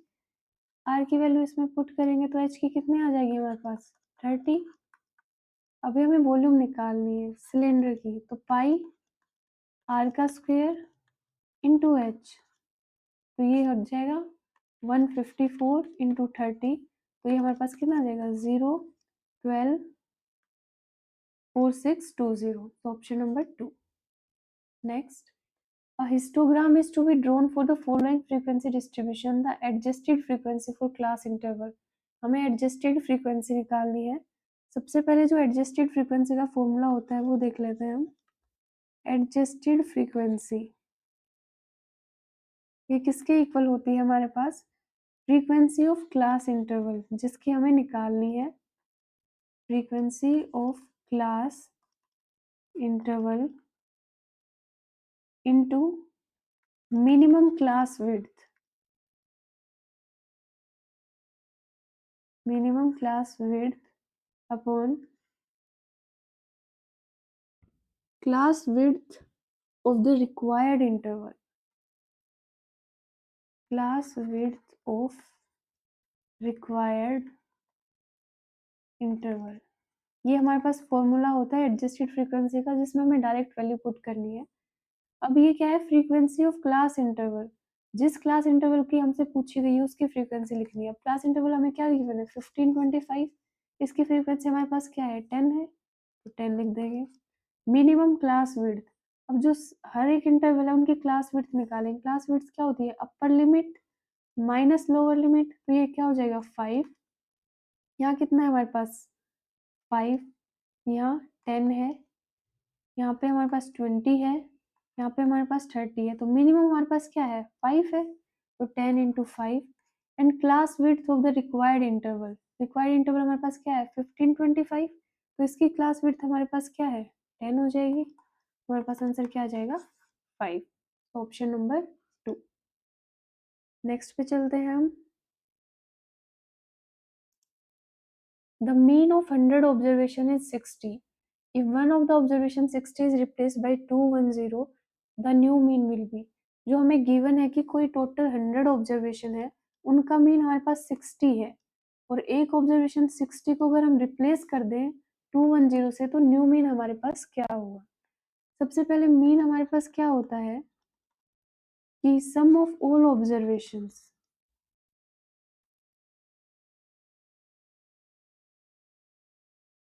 आर की वैल्यू इसमें पुट करेंगे तो एच की कितनी आ जाएगी हमारे पास 30। अभी हमें वॉल्यूम निकालनी है सिलेंडर की, तो पाई आर का स्क्वायर इंटू एच, तो ये हो जाएगा 154 इंटू 30, तो ये हमारे पास कितना आ जाएगा 0 12 4620। तो option number 2। Next, a histogram is to be drawn for the following frequency distribution, the adjusted frequency for class interval। हमें adjusted frequency निकालनी है। सबसे पहले जो adjusted frequency का फॉर्मूला होता है वो देख लेते हैं हम। adjusted frequency ये किसके इक्वल होती है हमारे पास, फ्रीक्वेंसी ऑफ क्लास इंटरवल, जिसकी हमें निकालनी है frequency of class interval into minimum class width, minimum class width upon class width of the required interval, class width of required interval। ये हमारे पास फॉर्मूला होता है एडजस्टेड फ्रीक्वेंसी का, जिसमें हमें डायरेक्ट वैल्यू पुट करनी है। अब ये क्या है, फ्रीक्वेंसी ऑफ क्लास इंटरवल, जिस क्लास इंटरवल की हमसे पूछी गई है उसकी फ्रीक्वेंसी लिखनी है। अब क्लास इंटरवल हमें क्या गिवन है 15 25, इसकी फ्रीक्वेंसी हमारे पास क्या है 10 है, तो 10 लिख देंगे। मिनिमम क्लास विड्थ, अब जो हर एक इंटरवल है उनकी क्लास विड्थ निकालेंगे। क्लास विड्थ क्या होती है upper limit minus lower limit, तो ये क्या हो जाएगा 5। यहाँ कितना है हमारे पास 5, यहाँ 10 है, यहाँ पे हमारे पास 20 है, यहाँ पे हमारे पास 30 है, तो मिनिमम हमारे पास क्या है 5 है, तो 10 into 5। And class width of the required interval, required interval हमारे पास क्या है 15 25, तो इसकी क्लास विड्थ हमारे पास क्या है 10 हो जाएगी। हमारे पास आंसर क्या आ जाएगा 5। Option number 2। नेक्स्ट पे चलते हैं हम। The mean of 100 observation is 60। If one of the observation 60 is replaced by 210, the new mean will be. जो हमें गिवन है कि कोई टोटल 100 ऑब्जर्वेशन है, उनका मीन हमारे पास 60 है, और एक ऑब्जर्वेशन 60 को अगर हम रिप्लेस कर दें 210 से, तो न्यू मीन हमारे पास क्या होगा। सबसे पहले मीन हमारे पास क्या होता है कि sum of all observations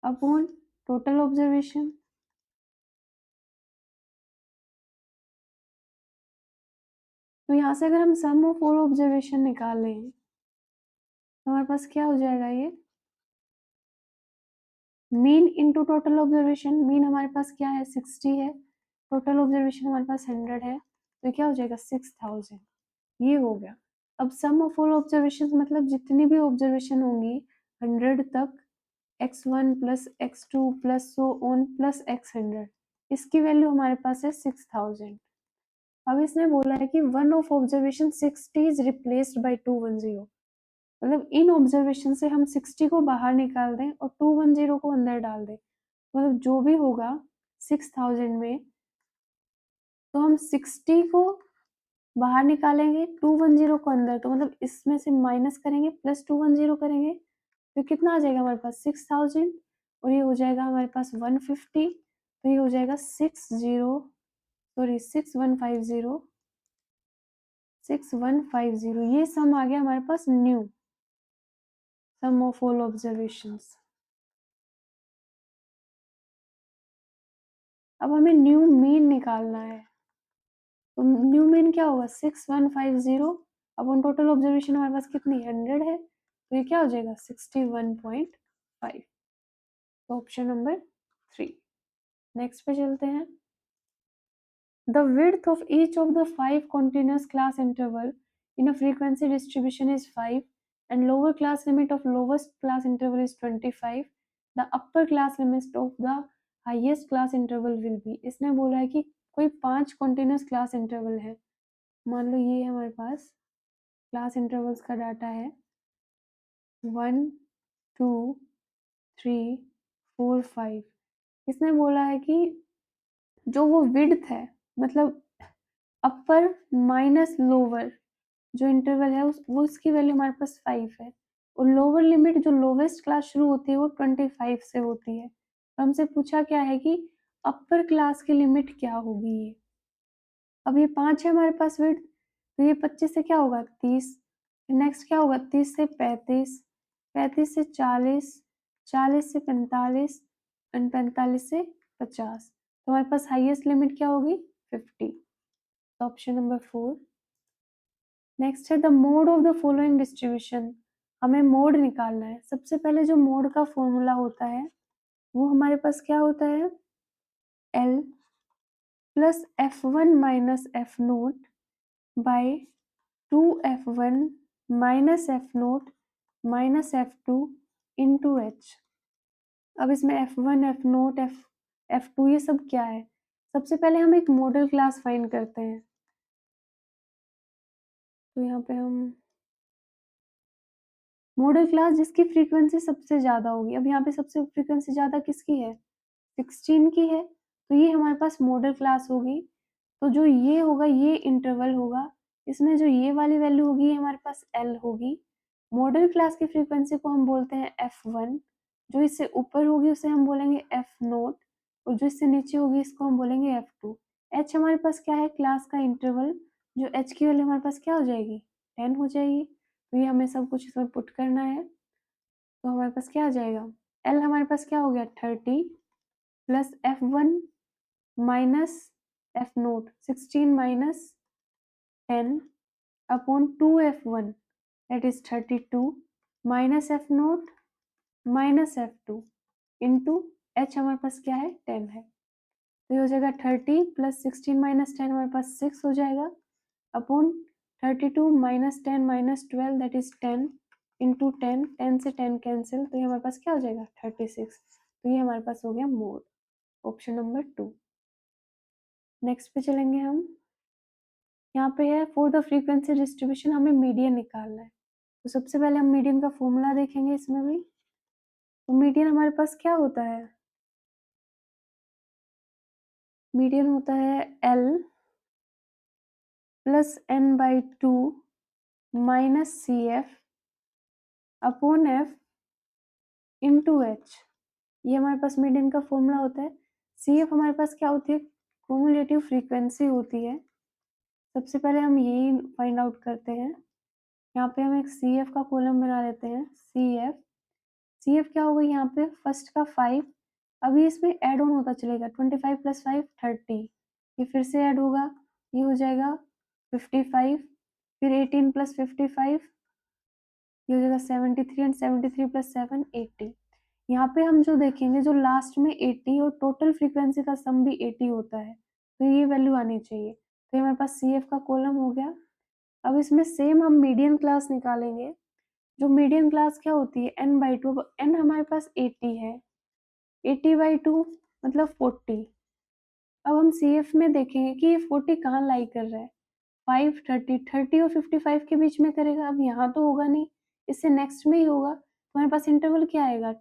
upon total observation. तो यहाँ से अगर हम सम ऑफ ऑल ऑब्जर्वेशन निकालें, तो हमारे पास क्या हो जाएगा ये, mean into total observation. Mean हमारे पास क्या है 60 है, टोटल ऑब्जर्वेशन हमारे पास 100 है, तो क्या हो जाएगा 6000। ये हो गया। अब सम ऑफ ऑल ऑब्जर्वेशन मतलब जितनी भी ऑब्जर्वेशन होंगी 100 तक, x1 plus x2 plus so on plus x100, इसकी वैल्यू हमारे पास है 6000। अब इसने बोला है कि one of observation 60 is replaced by 210, मतलब इन ऑब्जर्वेशन से हम 60 को बाहर निकाल दें और 210 को अंदर डाल दें, मतलब जो भी होगा 6000 में, तो हम 60 को बाहर निकालेंगे, 210 को अंदर, तो मतलब इसमें से माइनस करेंगे प्लस 210 करेंगे, तो कितना आ जाएगा हमारे पास 6000, और ये हो जाएगा हमारे पास 150, तो ये हो जाएगा 6150, ये सम आ गया हमारे पास new, sum of all observations. अब हमें न्यू मीन निकालना है, तो न्यू मीन क्या होगा 6150 अपन टोटल ऑब्जर्वेशन हमारे पास कितनी 100 है, तो ये क्या हो जाएगा 61.5, तो ऑप्शन नंबर 3। नेक्स्ट पे चलते हैं। The width of each of the 5 continuous class interval in a frequency distribution is 5 and lower class limit of lowest class interval is 25. The upper class limit of the highest class interval will be। इसने बोला है कि कोई 5 continuous class interval है, मान लो ये हमारे पास class intervals का डाटा है 1 2 3 4 5। इसने बोला है कि जो वो विड्थ है, मतलब अपर माइनस लोअर जो इंटरवल है वो उसकी वैल्यू हमारे पास 5 है, और लोअर लिमिट जो लोवेस्ट क्लास शुरू होती है वो 25 से होती है। तो हमसे पूछा क्या है कि अपर क्लास की लिमिट क्या होगी ये। अब ये 5 है हमारे पास विड्थ, तो ये 25 से क्या होगा 30, नेक्स्ट क्या होगा 30 से 35, 35 से 40, 40 से 45 एंड 45 से 50, तो हमारे पास हाईएस्ट लिमिट क्या होगी 50, ऑप्शन नंबर 4। नेक्स्ट है the mode of the following distribution, हमें मोड निकालना है। सबसे पहले जो मोड का फॉर्मूला होता है वो हमारे पास क्या होता है L plus F1 minus F naught by 2F1 minus F naught minus F2 into H. अब इसमें F1 एफ नोट F2 ये सब क्या है, सबसे पहले हम एक मॉडल क्लास फाइंड करते हैं, तो यहाँ पे हम मॉडल क्लास जिसकी फ्रीक्वेंसी सबसे ज़्यादा होगी। अब यहाँ पे सबसे फ्रीक्वेंसी ज़्यादा किसकी है 16 की है, तो ये हमारे पास मॉडल क्लास होगी। तो जो ये होगा ये इंटरवल होगा, इसमें जो ये वाली वैल्यू होगी ये हमारे पास L होगी। मॉडल क्लास की फ्रीक्वेंसी को हम बोलते हैं F1, जो इससे ऊपर होगी उसे हम बोलेंगे F नोट, और जो इससे नीचे होगी इसको हम बोलेंगे F2। H हमारे पास क्या है क्लास का इंटरवल, जो H की वैल्यू हमारे पास क्या हो जाएगी 10 हो जाएगी, तो ये हमें सब कुछ इसमें पुट करना है, तो हमारे पास क्या आ जाएगा L हमारे पास क्या हो गया 30 plus F1 minus F note 16 minus 10 upon 2F1 that is 32 minus F naught minus F2 into H हमारे पास क्या है 10 है, तो ये हो जाएगा 30 प्लस 16 माइनस 10 हमारे पास 6 हो जाएगा upon 32 minus 10 minus 12 that is 10 into 10, 10 से 10 कैंसिल, तो ये हमारे पास क्या हो जाएगा 36, तो ये हमारे पास हो गया मोड, ऑप्शन नंबर 2। नेक्स्ट पे चलेंगे हम, यहाँ पे है फॉर द फ्रीक्वेंसी डिस्ट्रीब्यूशन हमें मीडियन निकालना है, तो सबसे पहले हम मीडियन का फॉर्मूला देखेंगे इसमें भी। तो मीडियन हमारे पास क्या होता है, मीडियन होता है L plus N by 2 minus C F upon F into H, ये हमारे पास मीडियन का फॉर्मूला होता है। सी एफ हमारे पास क्या होती है क्यूमुलेटिव फ्रीक्वेंसी होती है। सबसे पहले हम यही फाइंड आउट करते हैं, यहाँ पे हम एक सी एफ का कॉलम बना लेते हैं, सी एफ क्या होगा यहाँ पे फर्स्ट का 5, अभी इसमें ऐड ऑन होता चलेगा 25 प्लस 5 30, ये फिर से ऐड होगा, ये हो जाएगा 55, फिर 18 प्लस 55 ये हो जाएगा 73 एंड 73 प्लस 7 80। यहाँ पे हम जो देखेंगे जो लास्ट में 80 और टोटल फ्रीक्वेंसी का सम भी 80 होता है, तो ये वैल्यू आनी चाहिए। तो ये हमारे पास सी एफ का कॉलम हो गया। अब इसमें सेम हम मीडियन क्लास निकालेंगे। जो मीडियन क्लास क्या होती है, n बाई टू। n हमारे पास 80 है, 80 बाई टू मतलब 40। अब हम सी एफ में देखेंगे कि ये 40 कहाँ लाई कर रहा है, 5, 30, 30 और 55 के बीच में करेगा। अब यहाँ तो होगा नहीं, इससे नेक्स्ट में ही होगा। तो हमारे पास इंटरवल क्या आएगा,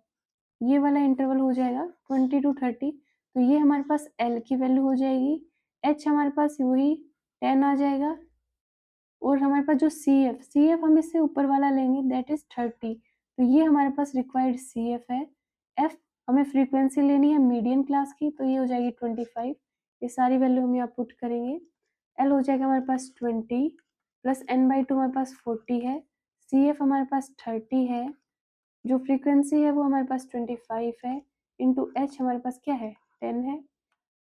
ये वाला इंटरवल हो जाएगा 20 to 30। तो ये हमारे पास L की वैल्यू हो जाएगी। H हमारे पास वही 10 आ जाएगा। और हमारे पास जो सी एफ हम इससे ऊपर वाला लेंगे, दैट इज 30। तो ये हमारे पास रिक्वायर्ड सी एफ है। एफ हमें फ्रीक्वेंसी लेनी है मीडियन क्लास की, तो ये हो जाएगी 25। ये सारी वैल्यू हम यहाँ पुट करेंगे। एल हो जाएगा हमारे पास 20 प्लस n बाई टू हमारे पास 40 है। सी एफ हमारे पास 30 है, जो फ्रीक्वेंसी है वो हमारे पास 25 है, इंटू एच हमारे पास क्या है 10 है।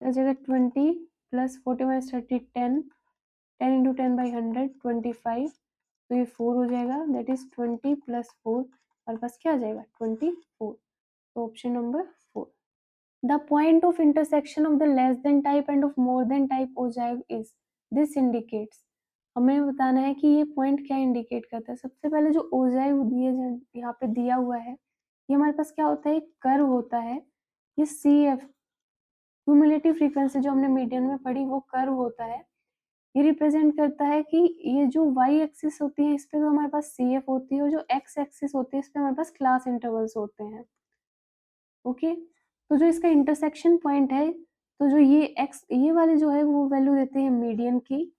तो जगह 20 प्लस 40 माइनस 30 10, 10 इंटू 10 बाई 100 25। तो ये 4 हो जाएगा, दैट इज 20 प्लस 4 हमारे पास क्या आ जाएगा 24। तो option number 4। The point of intersection of the less than type end of more than type ogive is, this indicates. हमें बताना है कि ये पॉइंट क्या इंडिकेट करता है। सबसे पहले जो ओजाइव दिए यहाँ पे दिया हुआ है, ये हमारे पास क्या होता है, एक कर्व होता है। ये सी एफ क्यूमुलेटिव फ्रीक्वेंसी जो हमने मीडियन में पढ़ी, वो कर्व होता है। ये रिप्रेजेंट करता है कि ये जो वाई एक्सिस होती है इस पे तो हमारे पास सी एफ होती है, और जो एक्स एक्सिस होती है इस पे हमारे पास क्लास इंटरवल्स होते हैं। ओके, तो जो इसका इंटरसेक्शन पॉइंट है, तो जो ये एक्स ये वाले जो है वो वैल्यू देते हैं मीडियन की,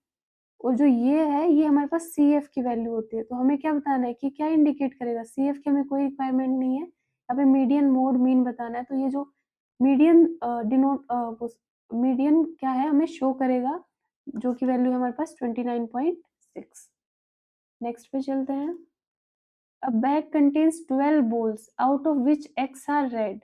और जो ये है ये हमारे पास सी एफ की वैल्यू होती है। तो हमें क्या बताना है कि क्या इंडिकेट करेगा, सी एफ की हमें कोई रिक्वायरमेंट नहीं है, यहाँ पे मीडियन मोड मीन बताना है। तो ये जो मीडियन मीडियन क्या है हमें शो करेगा, जो की वैल्यू है हमारे पास 29.6। नेक्स्ट पे चलते हैं। A bag contains 12 balls, out of which X are red.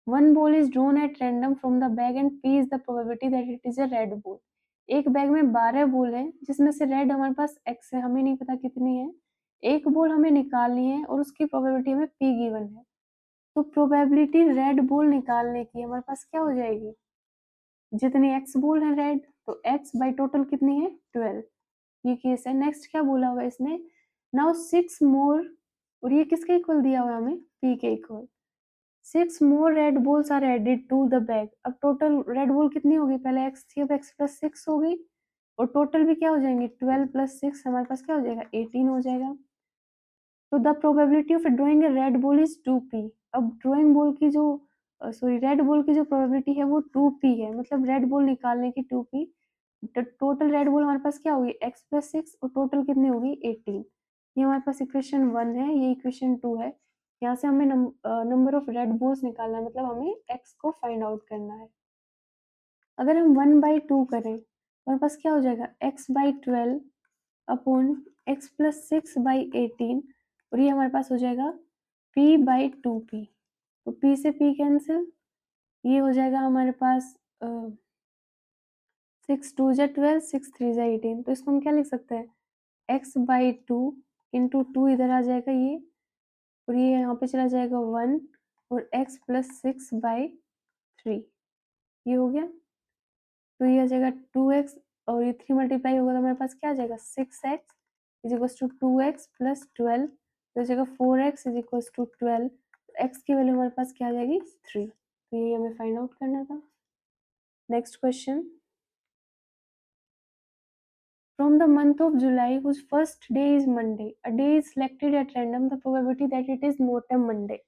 One ball is drawn at random from the bag and P is the probability that it is a red ball. एक bag में 12 ball है, जिसमें से red हमारे पास X है, हमें नहीं पता कितनी है। एक बॉल हमें निकालनी है और उसकी प्रोबेबिलिटी हमें P गिवन है। तो प्रोबेबिलिटी रेड बॉल निकालने की हमारे पास क्या हो जाएगी, जितनी एक्स बॉल है रेड, तो एक्स बाई टोटल कितनी है 12। ये केस है। नेक्स्ट क्या बोला हुआ इसने, नाउ 6 मोर, और ये किसके इक्वल दिया हुआ है हमें, पी के equal. 6 more red balls are added to the bag. अब टोटल रेड बॉल कितनी होगी, पहले एक्स थी अब एक्स प्लस 6 होगी, और टोटल भी क्या हो जाएंगे 12 प्लस 6 हमारे पास क्या हो जाएगा 18 हो जाएगा। तो the probability of drawing a red ball is 2p। अब ड्रॉइंग बॉल की जो रेड बॉल की जो प्रोबेबिलिटी है वो 2p है, मतलब रेड बॉल निकालने की 2p। टोटल रेड बॉल हमारे पास क्या होगी x प्लस 6, और टोटल कितनी होगी 18। ये हमारे पास इक्वेशन 1 है, ये इक्वेशन 2 है। यहाँ से हमें नंबर ऑफ रेड बॉल्स निकालना है, मतलब हमें x को फाइंड आउट करना है। अगर हम 1/2 करें तो हमारे पास क्या हो जाएगा x/12 अपॉन x प्लस 6/18, और ये हमारे पास हो जाएगा p/2p। तो p से p कैंसिल, ये हो जाएगा हमारे पास 6×2 = 12, 6×3 = 18। तो इसको हम क्या लिख सकते हैं x/2 इंटू 2 इधर आ जाएगा ये, और ये यहाँ पे चला जाएगा 1, और x प्लस 6/3 ये हो गया। तो ये आ जाएगा 2x, और ये 3 मल्टीप्लाई होगा तो हमारे पास क्या आ जाएगा 6x is equal to 2x plus 12, तो जगह 4x इज इक्वल टू 12। तो x की वैल्यू हमारे पास क्या आ जाएगी 3। तो ये हमें फाइंड आउट करना था। Next question, from the month of July whose first day is Monday, a day is selected at random, the probability that it is not a Monday।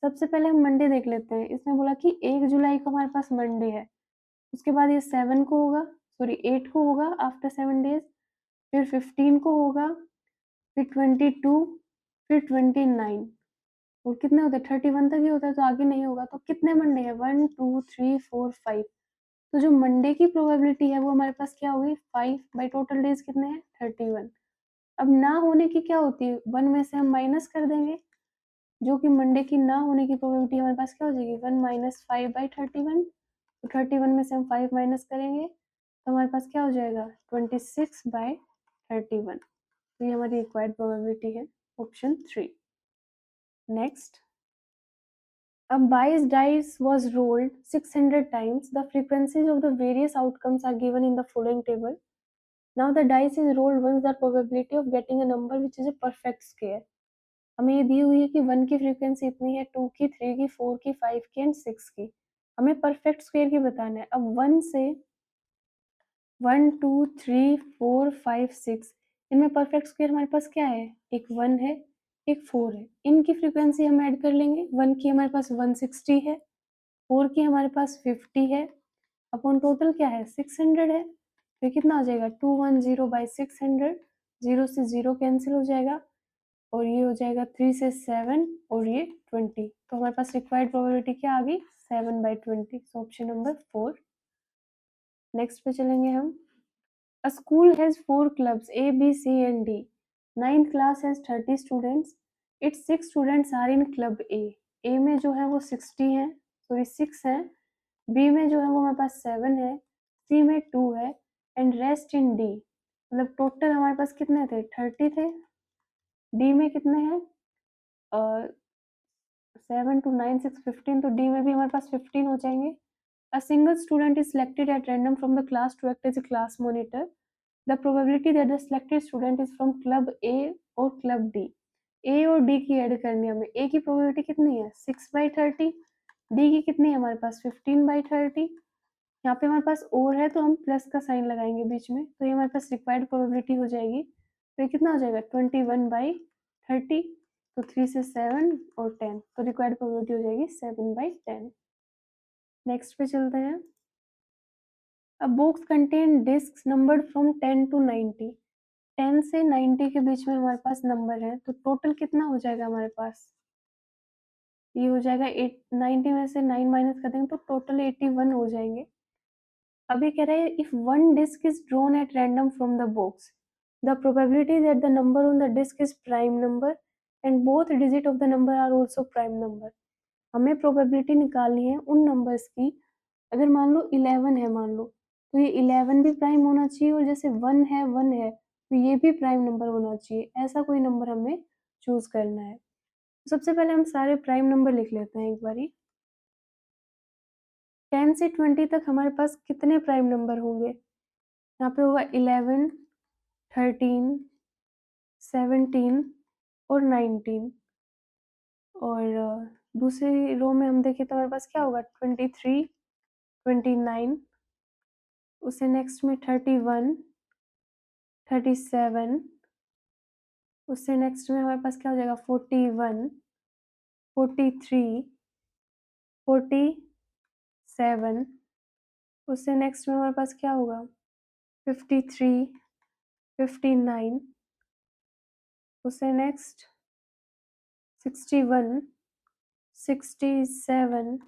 सबसे पहले हम मंडे देख लेते हैं। इसने बोला कि 1 जुलाई को हमारे पास मंडे है, उसके बाद ये 7 को होगा, सॉरी 8 को होगा आफ्टर 7 डेज, फिर 15 को होगा, फिर 22, फिर 29, और कितने होते हैं 31 तक ही होता है, तो आगे नहीं होगा। तो कितने मंडे हैं 1 2 3 4 5। तो जो मंडे की प्रोबेबिलिटी है वो हमारे पास क्या होगी 5 बाई टोटल डेज कितने हैं 31। अब ना होने की क्या होती है 1 में से हम माइनस कर देंगे, जो कि मंडे की ना होने की प्रोबेबिलिटी हमारे पास क्या हो जाएगी 1 माइनस 5/31। तो 31 में से हम 5 माइनस करेंगे तो हमारे पास क्या हो जाएगा 26/31। तो ये हमारी रिक्वायर्ड प्रोबेबिलिटी है। Option 3. Next, a bias dice was rolled 600 times. The frequencies of the various outcomes are given in the following table. Now the dice is rolled once. The probability of getting a number which is a perfect square. हमें ये दी हुई है कि 1 की frequency इतनी है, 2 की, 3 की, 4 की, 5 की एंड 6 की. हमें परफेक्ट स्क्वायर की बताना है. अब 1 से 1 2 3 4 5 6 इनमें परफेक्ट स्क्वायर हमारे पास क्या है? एक 1 है, एक 4 है. इनकी फ्रीक्वेंसी हम ऐड कर लेंगे. 1 की हमारे पास 160 है, 4 की हमारे पास 50 है, अपॉन टोटल क्या है? 600 है. तो कितना हो जाएगा? 210 बाई 600. 0 से 0 कैंसिल हो जाएगा और ये हो जाएगा 3 से 7 और ये 20. तो हमारे पास रिक्वायर्ड प्रोबेबिलिटी क्या आ गई? 7/20. So option number 4. नेक्स्ट पे चलेंगे हम. A school has 4 clubs A, B, C and D. Ninth class has 30 students. Its 6 students are in club A. A में जो है वो 60 है, सॉरी 6 है. B में जो है वो हमारे पास 7 है, C में 2 है एंड रेस्ट इन D. मतलब टोटल हमारे पास कितने थे? 30 थे. D में कितने हैं? 7 to 9 6 15. तो D में भी हमारे पास 15 हो जाएंगे. A single student is selected at random from the class to act as a class monitor. The probability that the selected student is from club A or club D. A और D की add करनी है हमें. A की probability कितनी है? 6/30. D की कितनी है हमारे पास? 15/30. यहाँ पे हमारे पास और है तो हम प्लस का साइन लगाएंगे बीच में, तो ये हमारे पास रिक्वायर्ड प्रोबेबिलिटी हो जाएगी. तो ये कितना हो जाएगा? 21/30. तो 3 से 7 और 10, तो रिक्वायर्ड प्रोबेबिलिटी हो जाएगी 7/10. नेक्स्ट पे चलते हैं. A box contain discs numbered from 10 to 90. 10 से 90 के बीच में हमारे पास नंबर है, तो टोटल कितना हो जाएगा हमारे पास? ये हो जाएगा 90 में से 9 माइनस कर देंगे तो टोटल 81 हो जाएंगे. अब ये कह रहा है if one disc is drawn at random from the box, the probability that the number on the disc is prime number and both digit of the number are also prime number. हमें probability निकालनी है उन numbers की. अगर मान लो 11 है, मान लो, तो ये 11 भी प्राइम होना चाहिए और जैसे 1 है 1 है तो ये भी प्राइम नंबर होना चाहिए. ऐसा कोई नंबर हमें चूज करना है. सबसे पहले हम सारे प्राइम नंबर लिख लेते हैं एक बारी. 10 से 20 तक हमारे पास कितने प्राइम नंबर होंगे? यहाँ पे होगा 11, 13, 17 और 19. और दूसरी रो में हम देखें तो हमारे पास क्या होगा? 23, 29. उससे नेक्स्ट में 31, 37. उससे नेक्स्ट में हमारे पास क्या हो जाएगा? 41, 43, 47. उससे नेक्स्ट में हमारे पास क्या होगा? 53, 59. उससे नेक्स्ट 61, 67.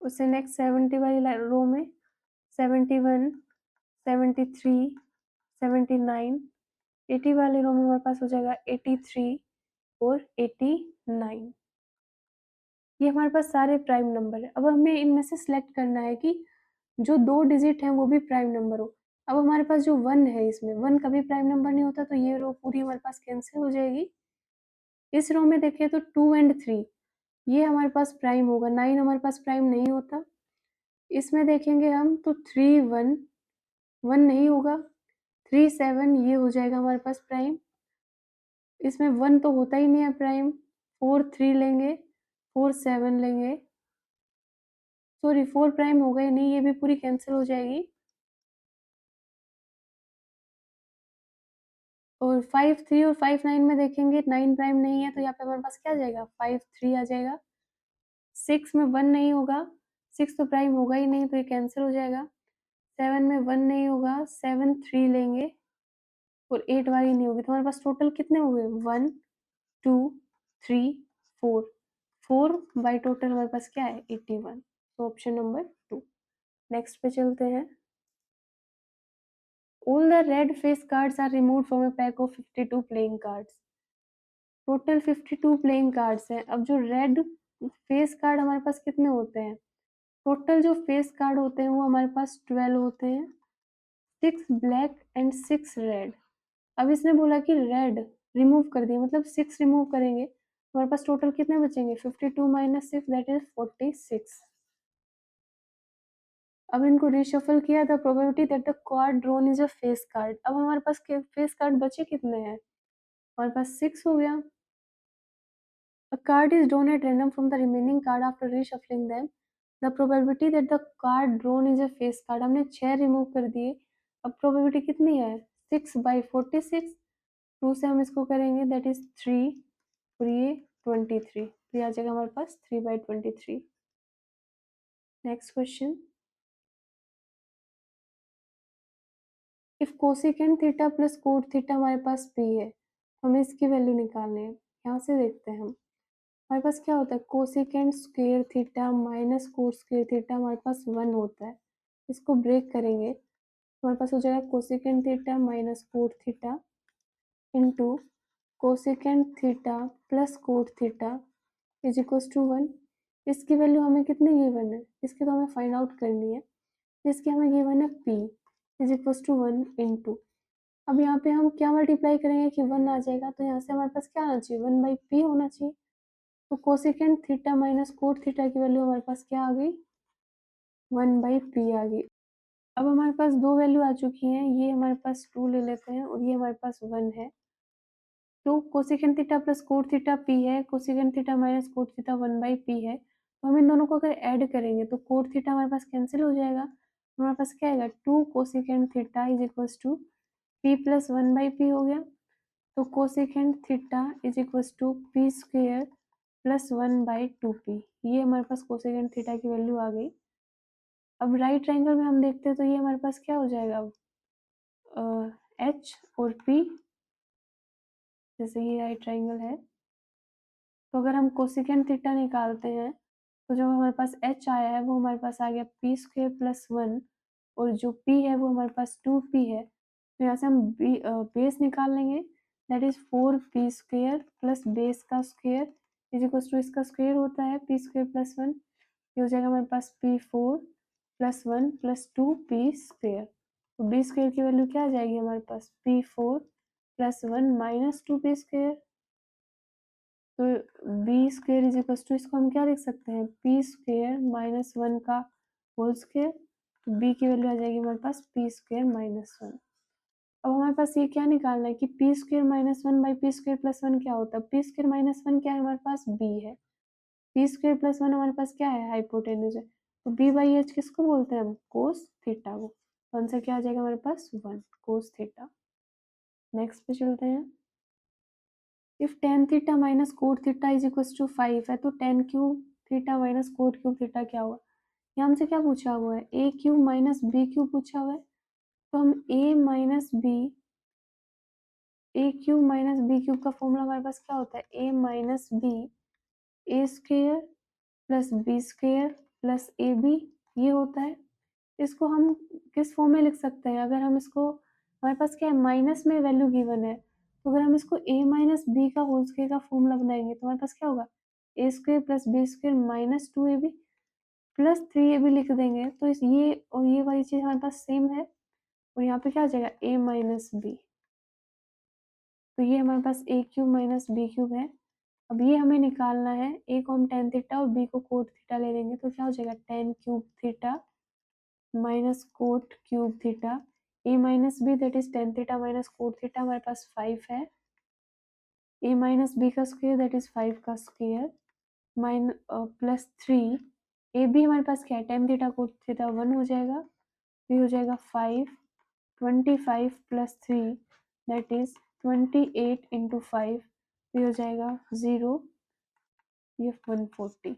उससे नेक्स्ट 70 वाली रो में 71, 73, 79. 80 वाली रो में हमारे पास हो जाएगा 83 और 89. ये हमारे पास सारे प्राइम नंबर है. अब हमें इनमें से सिलेक्ट करना है कि जो 2 डिजिट हैं वो भी प्राइम नंबर हो. अब हमारे पास जो 1 है, इसमें 1 कभी प्राइम नंबर नहीं होता, तो ये रो पूरी हमारे पास कैंसिल हो जाएगी. इस रो में देखें तो 2 एंड 3 ये हमारे पास प्राइम होगा. 9 हमारे पास प्राइम नहीं होता. इसमें देखेंगे हम तो 3 1 1 नहीं होगा. 3 7 ये हो जाएगा हमारे पास प्राइम. इसमें 1 तो होता ही नहीं है प्राइम. 4 3 लेंगे, 4 7 लेंगे, सॉरी 4 प्राइम होगा ही नहीं, ये भी पूरी कैंसिल हो जाएगी. और 5 3 और 5 9 में देखेंगे 9 प्राइम नहीं है, तो यहाँ पे हमारे पास क्या आ जाएगा? 5 3 आ जाएगा. 6 में 1 नहीं होगा, 6 तो प्राइम होगा ही नहीं, तो ये कैंसिल हो जाएगा. 7 में 1 नहीं होगा, 7 3 लेंगे और 8 वाली नहीं होगी, तो हमारे पास टोटल कितने हो गए? 1 2 3 4. 4 बाई टोटल हमारे पास क्या है? 81. तो ऑप्शन नंबर 2. नेक्स्ट पे चलते हैं. All the red face cards are removed from a pack of 52 playing cards. Total 52 playing cards हैं. अब जो रेड फेस कार्ड हमारे पास कितने होते हैं? टोटल जो फेस कार्ड होते हैं वो हमारे पास 12 होते हैं. 6 ब्लैक एंड 6 रेड. अब इसने बोला कि रेड रिमूव कर दिए, मतलब 6 रिमूव करेंगे तो हमारे पास टोटल कितने बचेंगे, 52 माइनस 6 दैट इज 46। अब इनको रीशफल किया, the probability that the card drawn is a face card. अब हमारे पास फेस कार्ड बचे कितने हैं, हमारे पास 6 हो गया। A card is drawn at random from the remaining card after reshuffling them. The probability that the card drawn is a face card, हमने 6 remove कर दिए। अब प्रोबेबिलिटी कितनी है, 6/46। 2 से हम इसको करेंगे दैट इज 3 और ये 23, तो ये आ जाएगा हमारे पास 3/23। Next question, if cosecant theta plus cot theta हमारे पास p है, तो हमें इसकी वैल्यू निकालनी है। यहाँ से देखते हैं हम, हमारे पास क्या होता है, cosecant square theta minus coat square theta हमारे पास 1 होता है। इसको ब्रेक करेंगे तो हमारे पास हो जाएगा cosecant theta minus cot theta into cosecant theta plus cot theta is equals to 1। इसकी वैल्यू हमें कितनी गिवन है, इसकी तो हमें फाइंड आउट करनी है। इसकी हमें गिवन है p is equals to 1 into, अब यहाँ पे हम क्या मल्टीप्लाई करेंगे कि 1 आ जाएगा, तो यहाँ से हमारे पास क्या आना चाहिए, 1/p होना चाहिए। तो cosecant theta minus cot theta की वैल्यू हमारे पास क्या आ गई, 1/p आ गई। अब हमारे पास दो वैल्यू आ चुकी हैं, ये हमारे पास 2 ले लेते हैं और ये हमारे पास 1 है। तो cosecant theta plus cot theta p है, cosecant theta minus cot theta 1/p है। तो हम इन दोनों को अगर ऐड करेंगे तो कोट थीटा हमारे पास कैंसिल हो जाएगा, हमारे पास क्या आएगा, 2 cosecant theta is equals to p plus 1/p हो गया। तो cosecant theta is equals to p square plus 1/2p, ये हमारे पास कोसिकेंट थीटा की वैल्यू आ गई। अब राइट ट्रायंगल में हम देखते हैं तो ये हमारे पास क्या हो जाएगा, h और p, जैसे ये राइट ट्रायंगल है, तो अगर हम कोसिकेंट थीटा निकालते हैं तो जो हमारे पास h आया है वो हमारे पास आ गया p स्क्वेयर प्लस 1, और जो p है वो हमारे पास 2p है। तो यहाँ से हम बेस निकाल लेंगे that is 4p square plus base का स्क्वेयर इज इक्वल टू इसका स्क्वेयर होता है p स्क्वेयर प्लस 1, ये हो जाएगा हमारे पास p4 plus 1 plus 2p square. तो b स्क्वेयर की वैल्यू क्या आ जाएगी हमारे पास, p4 plus 1 minus 2p square. तो b square is equal to, इसको हम क्या लिख सकते हैं, p स्क्वेयर माइनस 1 का होल स्क्वेयर। तो b की वैल्यू आ जाएगी हमारे पास p स्क्वेयर माइनस 1। अब हमारे पास ये क्या निकालना है कि p square minus 1 by P square plus 1 क्या होता है, p स्क्वेयर माइनस 1 क्या है हमारे पास, b है। p स्क्वेयर प्लस 1 हमारे पास क्या है, हाइपोटेन्यूज है। तो b बाई एच किसको बोलते हैं हम, कोस थीटा को। तो आंसर क्या आ जाएगा हमारे पास, 1 कोस थीटा। नेक्स्ट पे चलते हैं, if tan theta minus cot theta is equal to 5 है, तो tan cube theta minus cot cube theta क्या होगा। यहाँ हमसे क्या पूछा हुआ है, a cube minus B cube पूछा हुआ है। तो हम A cube minus B cube का फॉर्मूला हमारे पास क्या होता है, A minus B A square plus B square plus A B, ये होता है। इसको हम किस फॉर्म में लिख सकते हैं, अगर हम इसको, हमारे पास क्या है, माइनस में वैल्यू गिवन है, तो अगर हम इसको a माइनस बी का होल स्क्वायर का फॉर्मूला बनाएंगे तो हमारे पास क्या होगा, A square plus B square minus 2ab plus 3ab लिख देंगे। तो इस ये और ये वाली चीज़ हमारे पास सेम है, और यहाँ पे क्या आ जाएगा, a माइनस बी। तो ये हमारे पास a cube minus B cube है। अब ये हमें निकालना है, a को हम tan थीटा और b को कोट थीटा ले लेंगे, तो क्या हो जाएगा, tan cube theta minus cot cube theta, a minus B that is tan theta minus cot theta हमारे पास 5 है, a माइनस बी का स्क्वायर दैट इज 5 का स्क्वायर माइन प्लस 3, ए बी हमारे पास क्या है, tan थीटा कोट थीटा 1 हो जाएगा, ये हो जाएगा 5, 25 प्लस 3 दैट इज 28 इंटू 5, ये हो जाएगा 0, ये 140,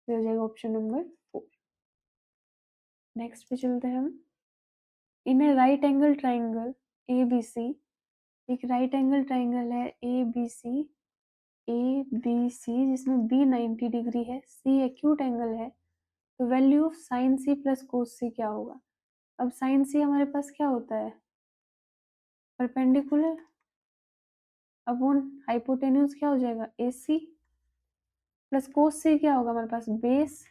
ये हो जाएगा ऑप्शन नंबर 4। नेक्स्ट पे चलते हैं हम, in a right angle triangle A B C, एक राइट एंगल ट्राइंगल है ए बी सी जिसमें बी 90 डिग्री है, सी एक्यूट एंगल है, तो value of sine C plus cos C क्या होगा। अब साइन सी हमारे पास क्या होता है, परपेंडिकुलर अपॉन हाइपोटेन्यूज क्या हो जाएगा, ए सी प्लस कोस सी क्या होगा हमारे पास, बेस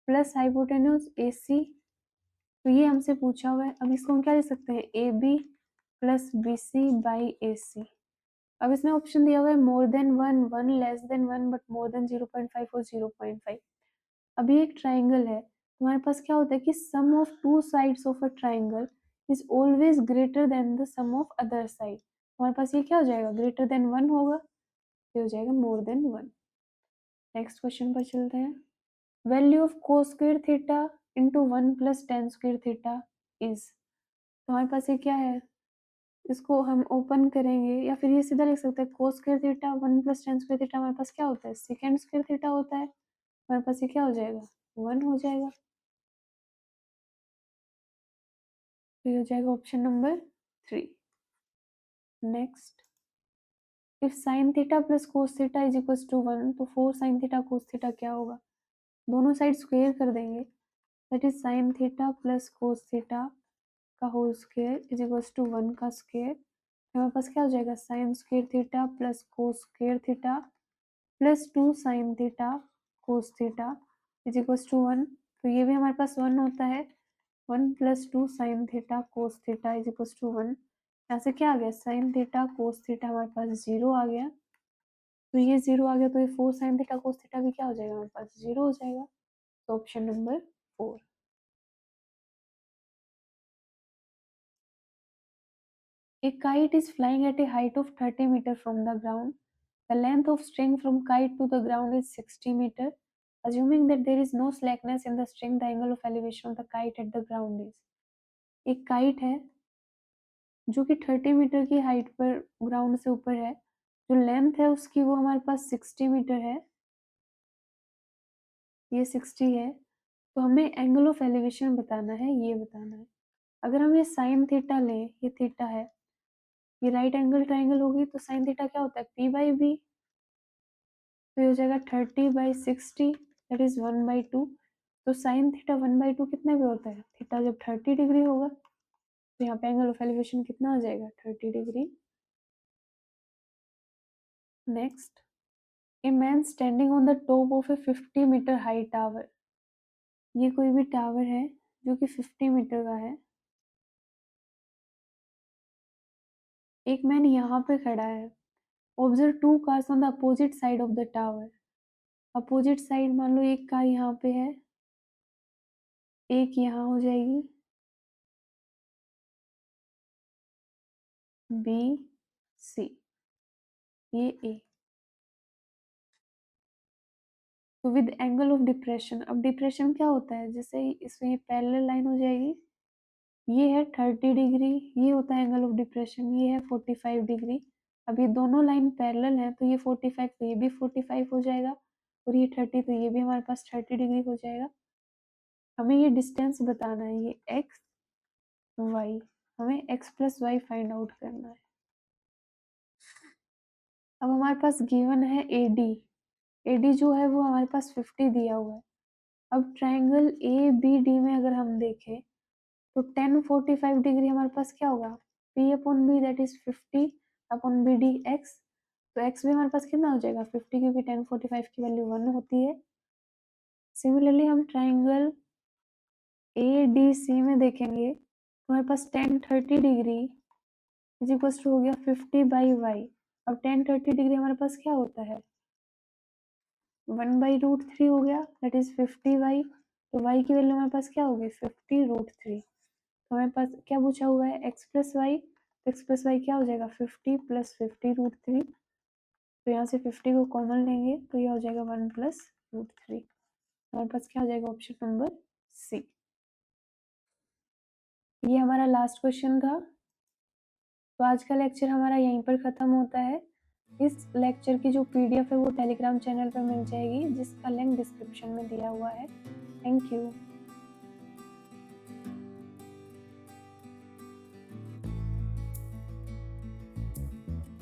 प्लस हाइपोटेन्यूज ए सी। तो ये हमसे पूछा हुआ है, अब इसको हम क्या लिख सकते हैं, A B plus B C by A C. अब इसमें ऑप्शन दिया हुआ है more than 1, 1 less than 1, but more than 0.5 और 0.5। अभी एक ट्राइंगल है, तुम्हारे पास क्या होता है कि sum of two sides of a triangle is always greater than the sum of other side. तुम्हारे पास ये क्या हो जाएगा, ग्रेटर देन 1 होगा, ये हो जाएगा मोर देन 1। नेक्स्ट क्वेश्चन पर चलते हैं। Value of cos square theta into 1 plus ten square theta is. तुम्हारे पास ये क्या है, इसको हम ओपन करेंगे या फिर ये सीधा लिख सकते हैं कोस square theta 1 plus ten square theta हमारे पास क्या होता है, सेकेंड स्क्वायर थीटा होता है। हमारे पास ये क्या हो जाएगा, 1 हो जाएगा, तो ये हो जाएगा option number 3। Next, if sine theta plus cos theta is equal to 1, तो 4 साइन थीटा कोस थीटा क्या होगा, दोनों साइड स्क्वायर कर देंगे, that is sine theta plus cos theta का whole square is equal to 1 का स्क्वायर। हमारे पास क्या हो जाएगा, sine square theta plus cos square theta plus 2 sine theta cos theta is equal to 1। तो ये भी हमारे पास 1 होता है, 1 plus 2 sine theta cos theta is equal to 1। यहाँ से क्या आ गया, साइन थीटा कोस थीटा हमारे पास 0 आ गया, तो ये 0 आ गया, तो ये 4 साइन थीटा कोस थीटा भी क्या हो जाएगा, हमारे पास 0 हो जाएगा, तो option number 4। A kite is flying at a height of 30 meter from the ground. The length of string from kite to the ground is 60 meter. Assuming that there is no slackness in the string, the angle of elevation of the kite at the ground is। एक kite है जो कि 30 metre की height पर ground से ऊपर है, जो लेंथ है उसकी वो हमारे पास 60 मीटर है, ये 60 है, तो हमें एंगल ऑफ एलिवेशन बताना है, ये बताना है। अगर हम ये साइन थीटा लें, ये थीटा है, ये राइट एंगल ट्राइंगल होगी, तो साइन थीटा क्या होता है, पी बाई बी, तो ये हो जाएगा 30/60, दैट इज 1/2। तो साइन थीटा 1/2 कितने पे होता है, थीटा जब 30 डिग्री होगा, तो यहाँ पे एंगल ऑफ एलिवेशन कितना आ जाएगा, 30 degree. Next, a man standing on the top of a 50 metre high tower. ये कोई भी टावर है जो कि 50 मीटर का है, एक मैन यहाँ पे खड़ा है। Observe two cars on the opposite side of the tower. Opposite side मान लो एक कार यहाँ पे है, एक यहाँ हो जाएगी, बी सी, ये ए। तो विद एंगल ऑफ डिप्रेशन, अब डिप्रेशन क्या होता है, जैसे इसमें ये पैरेलल लाइन हो जाएगी, ये है 30 डिग्री, ये होता है एंगल ऑफ डिप्रेशन, ये है 45 डिग्री। अब ये दोनों लाइन पैरेलल हैं, तो ये 45 तो ये भी 45 हो जाएगा, और ये 30 तो ये भी हमारे पास 30 डिग्री हो जाएगा। हमें ये डिस्टेंस बताना है, ये एक्स वाई, हमें x plus y find out करना है। अब हमारे पास गिवन है एडी, एडी जो है वो हमारे पास 50 दिया हुआ है। अब ट्राइंगल ए बी डी में अगर हम देखें, तो 10 45 डिग्री हमारे पास क्या होगा, P upon B, that is 50 upon B D x. तो एक्स भी हमारे पास कितना हो जाएगा, 50, क्योंकि 10 45 की वैल्यू 1 होती है। सिमिलरली हम ट्राइंगल ए डी सी में देखेंगे, तो हमारे पास 10 30 डिग्री इज इक्वल टू हो गया 50/y। अब 10 30 डिग्री हमारे पास क्या होता है, 1/√3 हो गया, दैट इज 50y। तो y की वैल्यू हमारे पास क्या होगी, 50√3। तो हमारे पास क्या पूछा हुआ है, x प्लस वाई, तो x प्लस वाई क्या हो जाएगा, 50 प्लस 50√3। तो यहाँ से 50 को कॉमन लेंगे, तो यह हो जाएगा 1 प्लस √3। हमारे पास क्या हो जाएगा, ऑप्शन नंबर सी। ये हमारा लास्ट क्वेश्चन था। तो आज का लेक्चर हमारा यहीं पर ख़त्म होता है। इस लेक्चर की जो पीडीएफ है वो टेलीग्राम चैनल पर मिल जाएगी, जिसका लिंक डिस्क्रिप्शन में दिया हुआ है। Thank you.